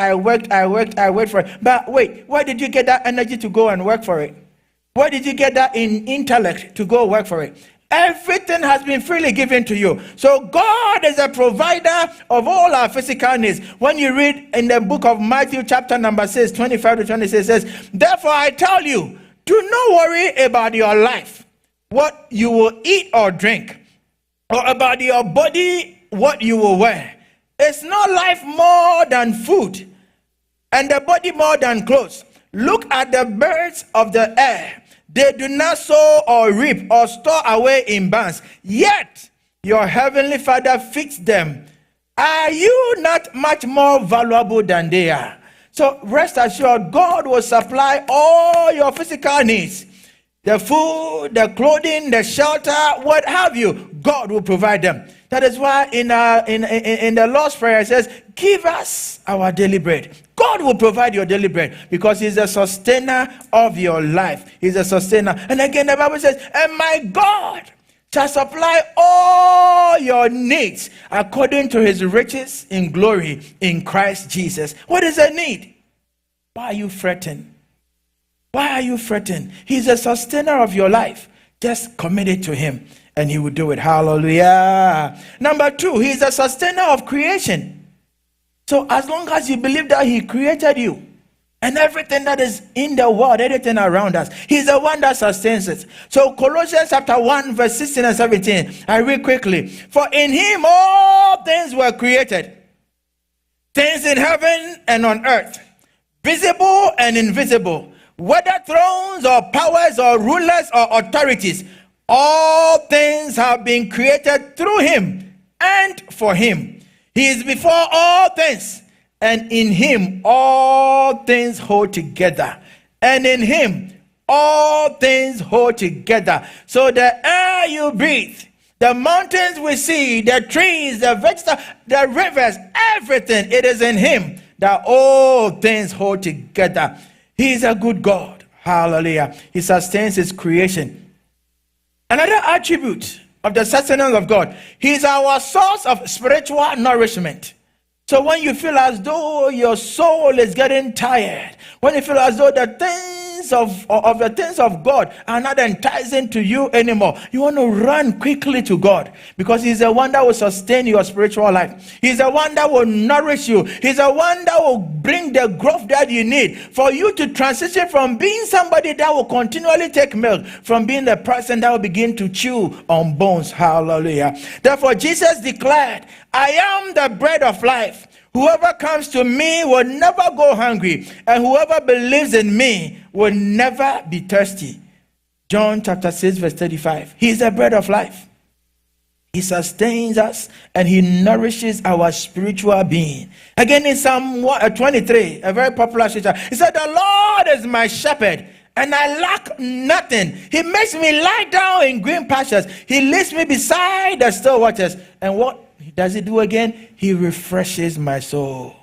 for it. But wait, where did you get that energy to go and work for it? Where did you get that intellect to go work for it? Everything has been freely given to you. So God is a provider of all our physical needs. When you read in the book of Matthew chapter number 6, 25 to 26, it says, therefore I tell you, Do not worry about your life, what you will eat or drink, or about your body, what you will wear. Is not life more than food, and the body more than clothes? Look at the birds of the air. They do not sow or reap or store away in barns, yet your heavenly Father feeds them. Are you not much more valuable than they are? So rest assured, God will supply all your physical needs. The food, the clothing, the shelter, what have you, God will provide them. That is why in the Lord's Prayer it says, give us our daily bread. God will provide your daily bread because He's a sustainer of your life. He's a sustainer. And again, the Bible says, and my God shall supply all your needs according to His riches in glory in Christ Jesus. What is a need? Why are you fretting? Why are you fretting? He's a sustainer of your life. Just commit it to Him and He will do it. Hallelujah. Number 2, He's a sustainer of creation. So as long as you believe that He created you and everything that is in the world, everything around us, He's the one that sustains it. So Colossians chapter 1 verse 16 and 17, I read quickly. For in Him all things were created, things in heaven and on earth, visible and invisible, whether thrones or powers or rulers or authorities, all things have been created through Him and for Him. He is before all things, and in Him all things hold together. And in Him all things hold together. So the air you breathe, the mountains we see, the trees, the vegetables, the rivers, everything, it is in Him that all things hold together. He is a good God. Hallelujah. He sustains His creation. Another attribute of the sustenance of God, He is our source of spiritual nourishment. So when you feel as though your soul is getting tired, when you feel as though the things the things of God are not enticing to you anymore, you want to run quickly to God, because He's the one that will sustain your spiritual life. He's the one that will nourish you. He's the one that will bring the growth that you need for you to transition from being somebody that will continually take milk, from being the person that will begin to chew on bones. Hallelujah. Therefore Jesus declared, I am the bread of life. Whoever comes to me will never go hungry, and whoever believes in me will never be thirsty. John chapter 6 verse 35. He is the bread of life. He sustains us and He nourishes our spiritual being. Again in Psalm 23, a very popular scripture, He said, the Lord is my shepherd, and I lack nothing. He makes me lie down in green pastures. He leads me beside the still waters. And what does He do again? He refreshes my soul.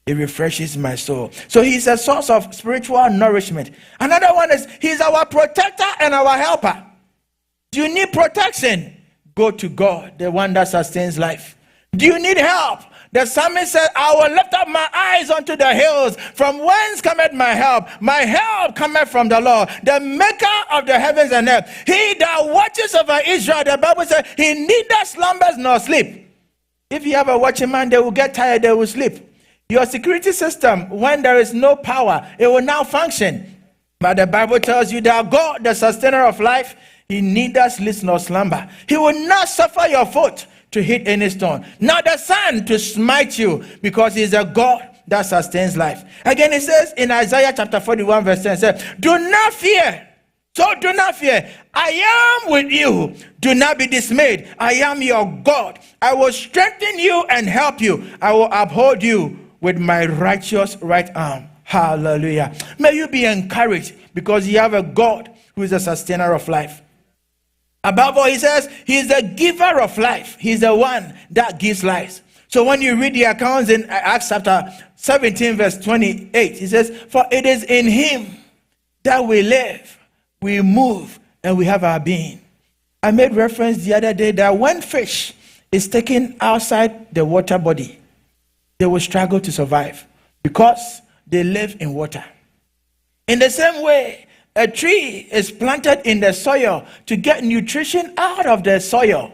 He refreshes my soul. So He's a source of spiritual nourishment. Another one is He's our protector and our helper. Do you need protection? Go to God, the one that sustains life. Do you need help? The psalmist said, I will lift up my eyes unto the hills. From whence cometh my help? My help cometh from the Lord, the maker of the heavens and earth. He that watches over Israel, the Bible said, He neither slumbers nor sleep. If you have a watching man, they will get tired, they will sleep. Your security system, when there is no power, it will now function. But the Bible tells you that God, the sustainer of life, He neither sleeps nor slumber. He will not suffer your foot to hit any stone, not the sun to smite you, because He is a God that sustains life. Again, it says in Isaiah chapter 41 verse 10, it says, do not fear. So do not fear. I am with you. Do not be dismayed. I am your God. I will strengthen you and help you. I will uphold you with my righteous right arm. Hallelujah. May you be encouraged, because you have a God who is a sustainer of life. Above all, He says, He is the giver of life. He's the one that gives life. So when you read the accounts in Acts chapter 17 verse 28, He says, for it is in Him that we live, we move, and we have our being. I made reference the other day that when fish is taken outside the water body, they will struggle to survive because they live in water. In the same way, a tree is planted in the soil to get nutrition out of the soil.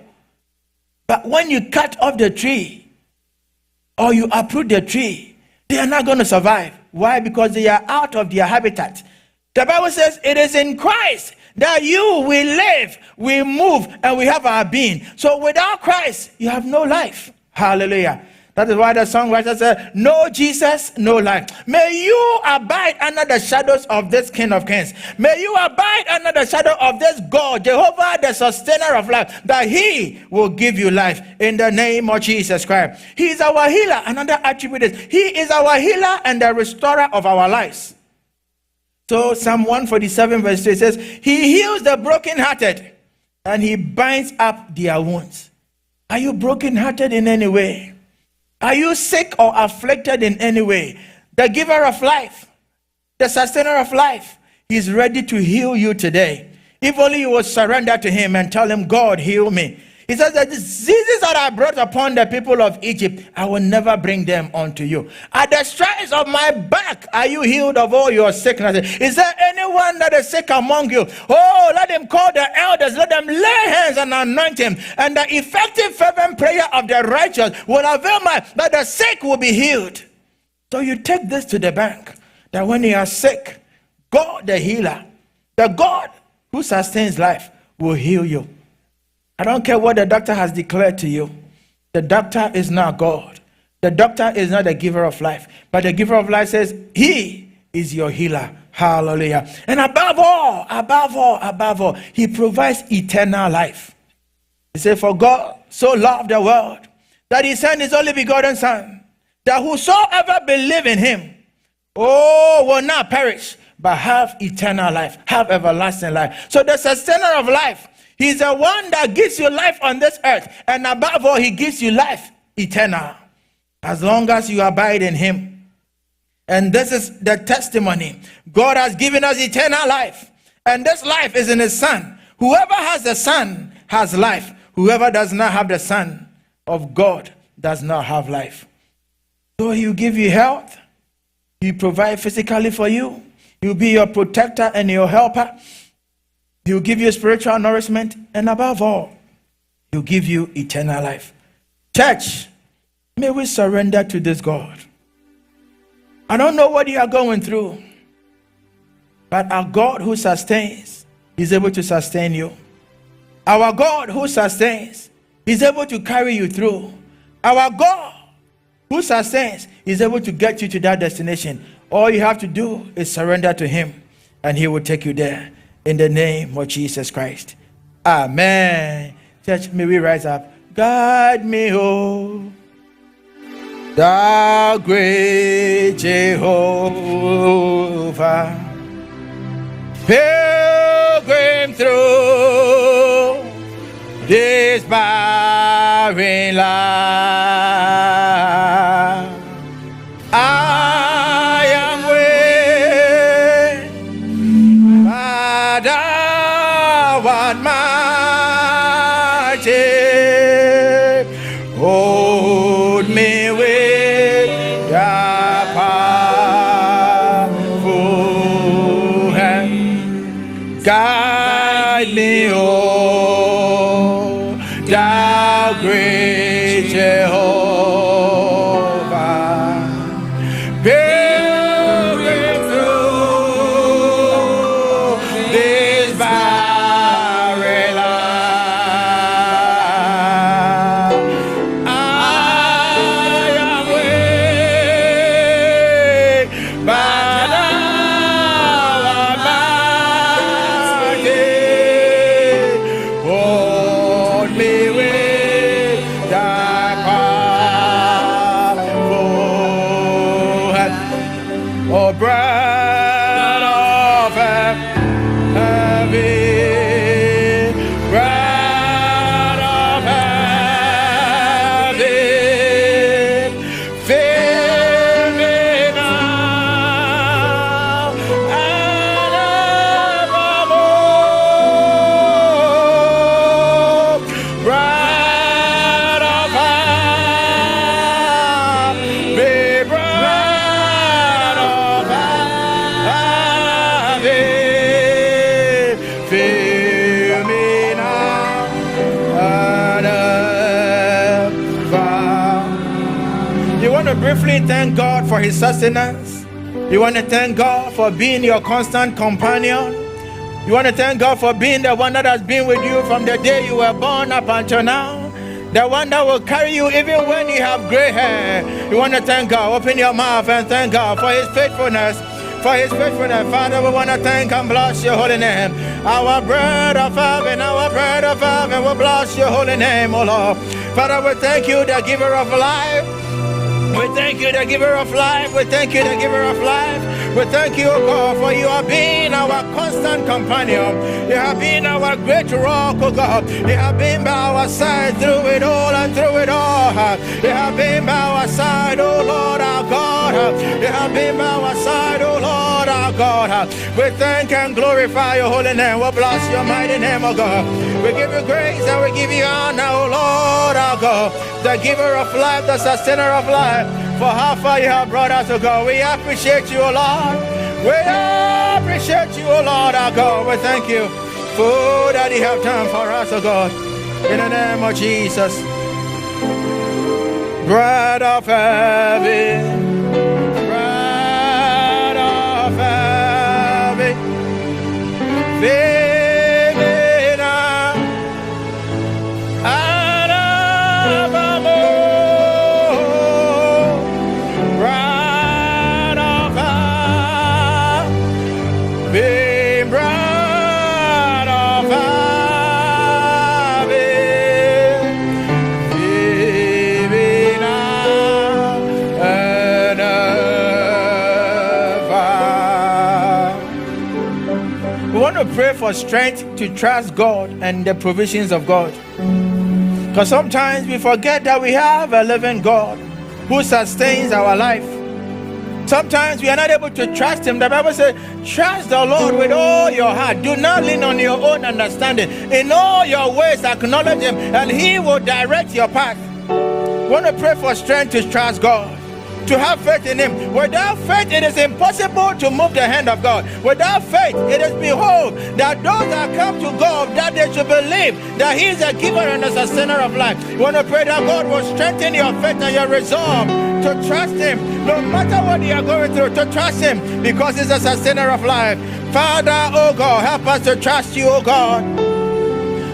But when you cut off the tree or you uproot the tree, they are not going to survive. Why? Because they are out of their habitat. The Bible says it is in Christ that we live, we move, and we have our being. So without Christ, you have no life. Hallelujah. That is why the songwriter said, no Jesus, no life. May you abide under the shadows of this King of Kings. May you abide under the shadow of this God, Jehovah, the sustainer of life, that he will give you life in the name of Jesus Christ. He is our healer. Another attribute is he is our healer and the restorer of our lives. So Psalm 147 verse 3 says, he heals the brokenhearted and he binds up their wounds. Are you brokenhearted in any way? Are you sick or afflicted in any way? The giver of life, the sustainer of life, he's ready to heal you today. If only you will surrender to him and tell him, God, heal me. He says, the diseases that I brought upon the people of Egypt, I will never bring them unto you. At the stripes of my back, are you healed of all your sicknesses? Is there anyone that is sick among you? Oh, let him call the elders, let them lay hands and anoint him. And the effective fervent prayer of the righteous will avail much, that the sick will be healed. So you take this to the bank, that when you are sick, God the healer, the God who sustains life, will heal you. I don't care what the doctor has declared to you. The doctor is not God. The doctor is not the giver of life. But the giver of life says, he is your healer. Hallelujah. And above all, he provides eternal life. He said, for God so loved the world that he sent his only begotten Son, that whosoever believe in him, will not perish, but have eternal life, have everlasting life. So the sustainer of life, he's the one that gives you life on this earth. And above all, he gives you life eternal, as long as you abide in him. And this is the testimony. God has given us eternal life. And this life is in his Son. Whoever has the Son has life. Whoever does not have the Son of God does not have life. So he will give you health. He will provide physically for you. He will be your protector and your helper. He will give you spiritual nourishment, and above all, he will give you eternal life. Church, may we surrender to this God. I don't know what you are going through, but our God who sustains is able to sustain you. Our God who sustains is able to carry you through. Our God who sustains is able to get you to that destination. All you have to do is surrender to him, and he will take you there. In the name of Jesus Christ. Amen. Church, may we rise up. Guide me, oh, thou great Jehovah, pilgrim through this barren land. I am weak, but thou art mighty. Hold me with thy powerful hand. Guide me, oh, thou great Jehovah. Pilgrim through this barren land. I am weak, but thou art mighty. Hold me with thy powerful hand. Oh, bread of heaven, bread of heaven, fill me now and evermore. Bread of heaven, be bread of heaven, fill me now and ever. You want to briefly thank God for his sustenance? You want to thank God for being your constant companion. You want to thank God for being the one that has been with you from the day you were born up until now. The one that will carry you even when you have gray hair. You want to thank God. Open your mouth and thank God for His faithfulness. For His faithfulness. Father, we want to thank and bless your holy name. Our bread of heaven, we bless your holy name, O Lord. Father, we thank you, the giver of life. We thank you, the giver of life. We thank you, the giver of life. We thank you, O God, for you have been our constant companion. You have been our great rock, O God. You have been by our side through it all and through it all. You have been by our side, O Lord our God. You have been by our side, O Lord our God. We thank and glorify your holy name. We bless your mighty name, O God. We give you grace and we give you honor, O Lord our God. The giver of life, the sustainer of life. For how far you have brought us, O God. We appreciate you, O Lord. We appreciate you, O Lord, our God. We thank you for all that you have done for us, O God. In the name of Jesus. Bread of heaven. Bread of heaven. Pray for strength to trust God and the provisions of God. Because sometimes we forget that we have a living God who sustains our life. Sometimes we are not able to trust Him. The Bible says, trust the Lord with all your heart. Do not lean on your own understanding. In all your ways acknowledge Him and He will direct your path. We want to pray for strength to trust God, to have faith in Him. Without faith, it is impossible to move the hand of God. Without faith, it is behold that those that come to God, that they should believe that He is a giver and a sustainer of life. You want to pray that God will strengthen your faith and your resolve to trust Him, no matter what you are going through, to trust Him because He's a sustainer of life. Father, oh God, help us to trust you, oh God.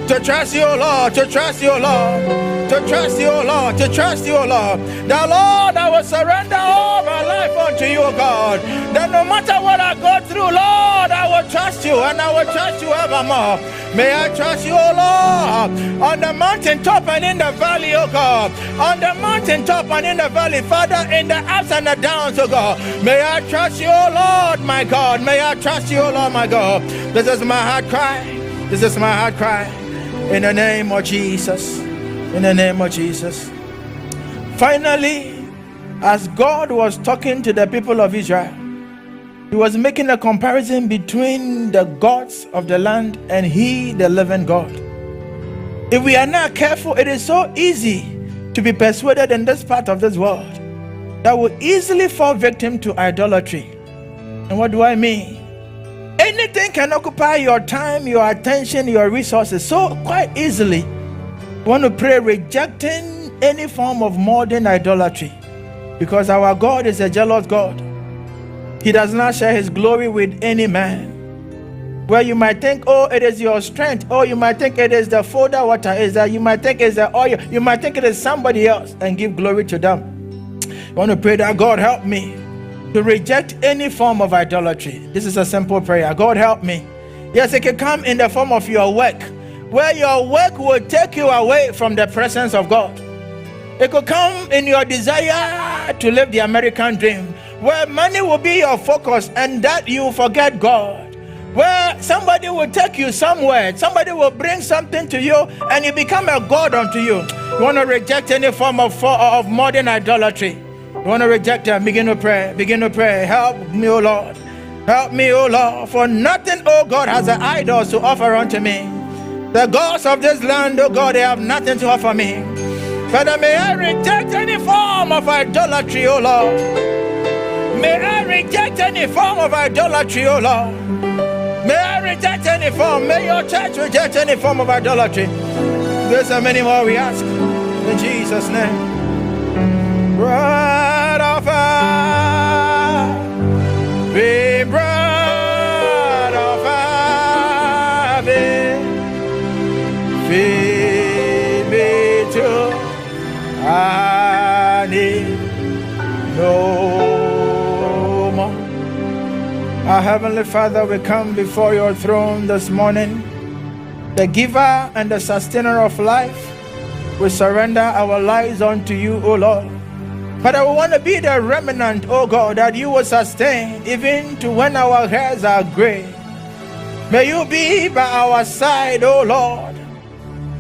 To trust you, O Lord, to trust you, O Lord, to trust you, O Lord, to trust you, O Lord. The Lord, I will surrender all my life unto you, O God. That no matter what I go through, Lord, I will trust you and I will trust you evermore. May I trust you, O Lord, on the mountaintop and in the valley, O God. On the mountaintop and in the valley, Father, in the ups and the downs, O God. May I trust you, O Lord, my God. May I trust you, O Lord, my God. This is my heart cry. This is my heart cry. In the name of Jesus. In the name of Jesus. Finally, as God was talking to the people of Israel, He was making a comparison between the gods of the land and He, the living God. If we are not careful, it is so easy to be persuaded in this part of this world that will easily fall victim to idolatry. And what do I mean? Anything can occupy your time, your attention, your resources so quite easily. We want to pray rejecting any form of modern idolatry, because our God is a jealous God. He does not share His glory with any man. Where you might think, oh, it is your strength, or you might think it is the folder water, you might think it's the oil, you might think it is somebody else, and give glory to them. I want to pray that God help me to reject any form of idolatry. This is a simple prayer. God help me. Yes, it can come in the form of your work, where your work will take you away from the presence of God. It could come in your desire to live the American dream, where money will be your focus and that you forget God. Where somebody will take you somewhere, somebody will bring something to you and you become a God unto you. You want to reject any form of modern idolatry. You want to reject them, begin to pray, begin to pray. Help me, O Lord. Help me, O Lord. For nothing, O God, has an idol to offer unto me. The gods of this land, O God, they have nothing to offer me. Father, may I reject any form of idolatry, O Lord. May I reject any form of idolatry, O Lord. May I reject any form. May your church reject any form of idolatry. There's so many more we ask. In Jesus' name. Bread of heaven, be bread of heaven, feed me till I need no more. Our Heavenly Father, we come before your throne this morning, the giver and the sustainer of life. We surrender our lives unto you, O Lord. Father, we want to be the remnant, O God, that you will sustain even to when our hairs are gray. May you be by our side, O Lord.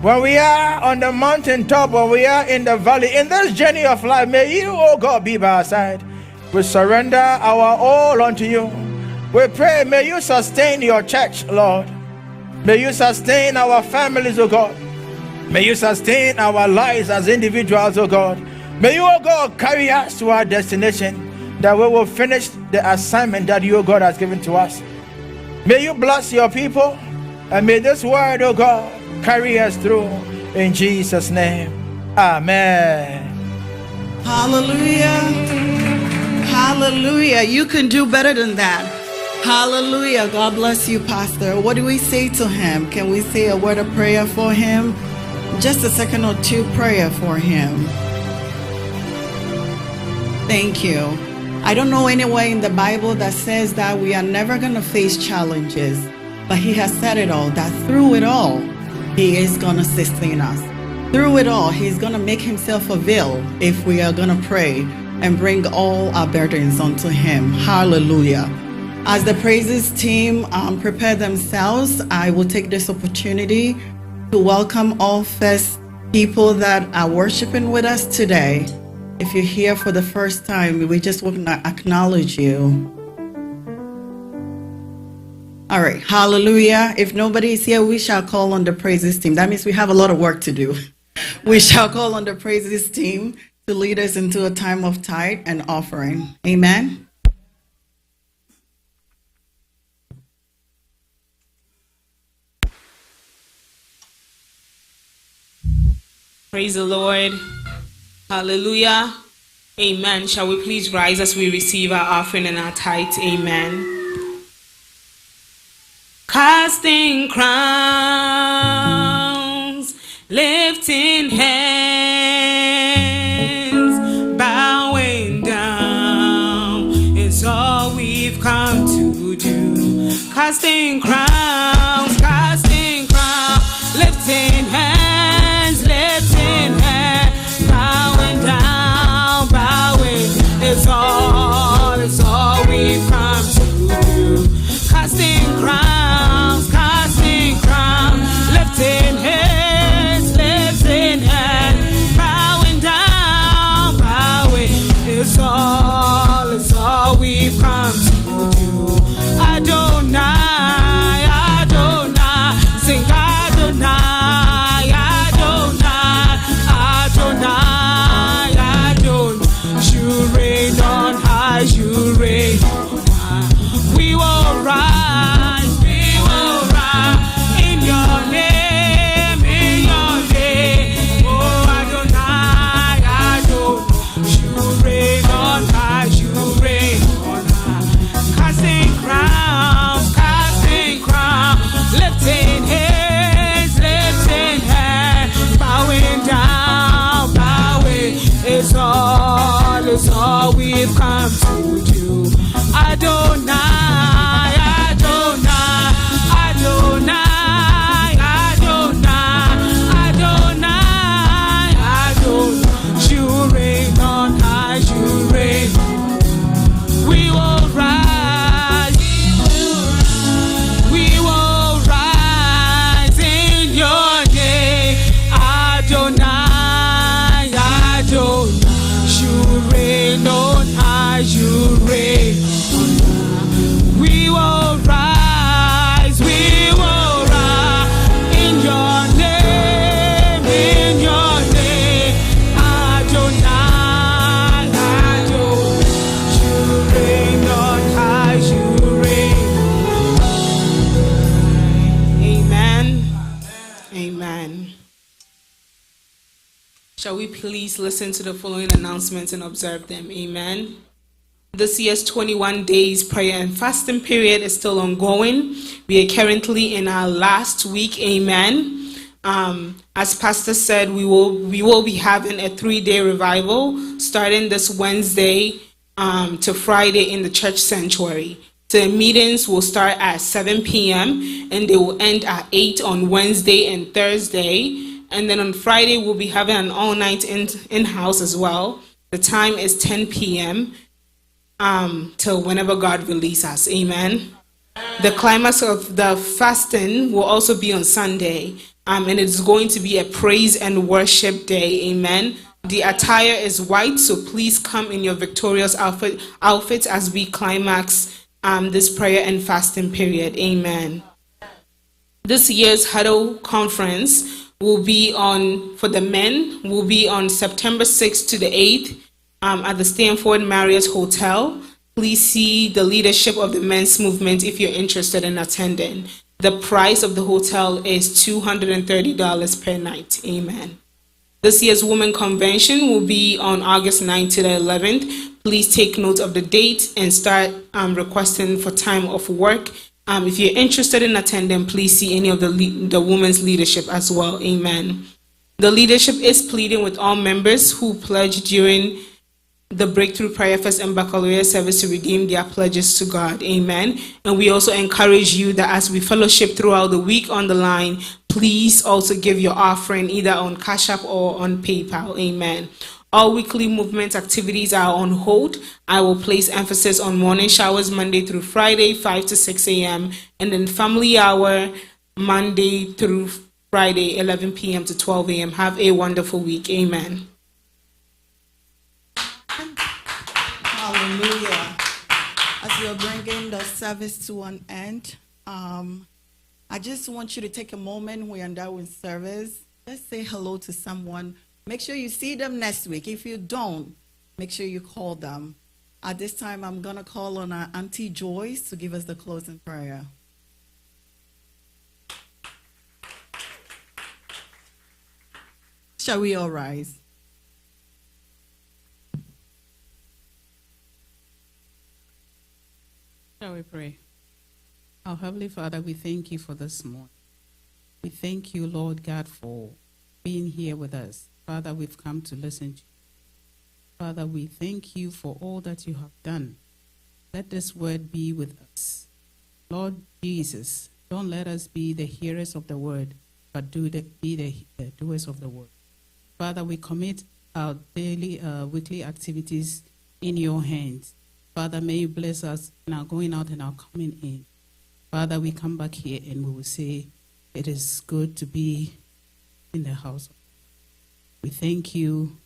When we are on the mountaintop, when we are in the valley, in this journey of life, may you, O God, be by our side. We surrender our all unto you. We pray, may you sustain your church, Lord. May you sustain our families, O God. May you sustain our lives as individuals, O God. May you, O God, carry us to our destination, that we will finish the assignment that you, O God, has given to us. May you bless your people, and may this word, O God, carry us through. In Jesus' name, amen. Hallelujah. Hallelujah. You can do better than that. Hallelujah. God bless you, Pastor. What do we say to him? Can we say a word of prayer for him? Just a second or two prayer for him. Thank you. I don't know anywhere in the Bible that says that we are never going to face challenges, but he has said it all, that through it all, he is going to sustain us. Through it all, he's going to make himself avail if we are going to pray and bring all our burdens unto him. Hallelujah. As the praises team prepare themselves, I will take this opportunity to welcome all first people that are worshiping with us today. If you're here for the first time, we just want to acknowledge you. All right, hallelujah. If nobody is here, we shall call on the praises team. That means we have a lot of work to do. We shall call on the praises team to lead us into a time of tithe and offering. Amen. Praise the Lord. Hallelujah. Amen. Shall we please rise as we receive our offering and our tithe? Amen. Casting crowns, lifting hands, bowing down is all we've come to do. Casting crowns, lifting hands, bowing down, it's all we've come to do. Casting crowns, lifting hands, bowing down, it's all we've come to do. Adonai, sing Adonai, you reign on high, you reign on high. We will rise in your name, oh Adonai, you reign on high, you reign on high. Casting crowns, lifting hands, bowing down, it's all we've come to do. Adonai, you reign on high, you reign. We will rise in your name, Adonai, you reign on high, you reign on high. We will rise in your name, Adonai, you reign on high, you reign. Amen. Amen. Shall we please listen to the following announcements and observe them? Amen. This year's 21 days prayer and fasting period is still ongoing. We are currently in our last week. Amen. As Pastor said, we will be having a 3-day revival starting this Wednesday to Friday in the church sanctuary. The meetings will start at 7 p.m. and they will end at 8 on Wednesday and Thursday. And then on Friday, we'll be having an all-night in-house as well. The time is 10 p.m. Till whenever God releases us. Amen. The climax of the fasting will also be on Sunday. And it's going to be a praise and worship day. Amen. The attire is white, so please come in your victorious outfits as we climax this prayer and fasting period. Amen. This year's Huddle Conference will be for the men, will be on September 6th to the 8th at the Stanford Marriott Hotel. Please see the leadership of the men's movement if you're interested in attending. The price of the hotel is $230 per night. Amen. This year's Women Convention will be on August 9th to the 11th. Please take note of the date and start requesting for time off work. If you're interested in attending, please see any of the women's leadership as well. Amen. The leadership is pleading with all members who pledged during the Breakthrough Prayer Fest and Baccalaureate service to redeem their pledges to God. Amen. And we also encourage you that as we fellowship throughout the week on the line, please also give your offering either on Cash App or on PayPal. Amen. All weekly movement activities are on hold. I will place emphasis on morning showers Monday through Friday, 5 to 6 a.m. and then family hour Monday through Friday, 11 p.m. to 12 a.m. Have a wonderful week. Amen. Hallelujah. As we are bringing the service to an end, I just want you to take a moment. We are now in service. Let's say hello to someone. Make sure you see them next week. If you don't, make sure you call them. At this time, I'm going to call on our Auntie Joyce to give us the closing prayer. Shall we all rise? Shall we pray? Our Heavenly Father, we thank you for this morning. We thank you, Lord God, for being here with us. Father, we've come to listen to you. Father, we thank you for all that you have done. Let this word be with us. Lord Jesus, don't let us be the hearers of the word, but be the doers of the word. Father, we commit our daily, weekly activities in your hands. Father, may you bless us in our going out and our coming in. Father, we come back here and we will say it is good to be in the house. We thank you,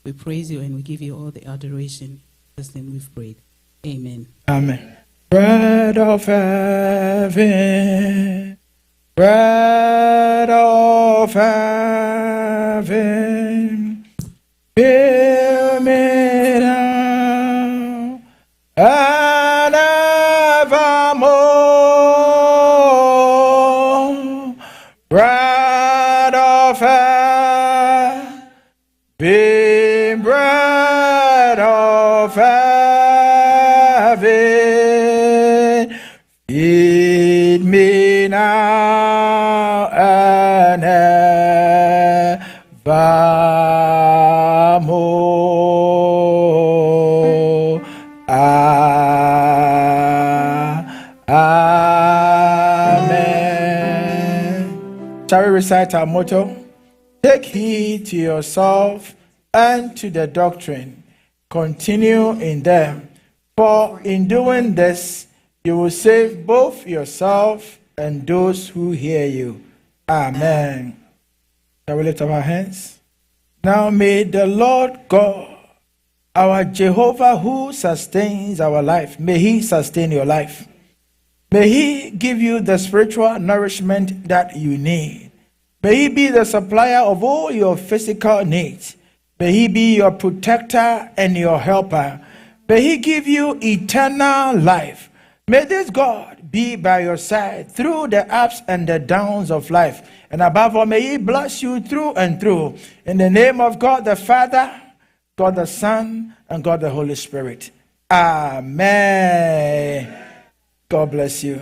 we praise you, and we give you all the adoration. In Jesus' name we've prayed. Amen. Amen. Bread of heaven, bread of heaven, fill me now and evermore. Bread of heaven, bread of heaven, feed me now and evermore. Amen. Shall we recite our motto? Take heed to yourself and to the doctrine. Continue in them. For in doing this, you will save both yourself and those who hear you. Amen. Shall we lift up our hands? Now may the Lord God, our Jehovah who sustains our life, may he sustain your life. May he give you the spiritual nourishment that you need. May he be the supplier of all your physical needs. May he be your protector and your helper. May he give you eternal life. May this God be by your side through the ups and the downs of life. And above all, may he bless you through and through. In the name of God the Father, God the Son, and God the Holy Spirit. Amen. God bless you.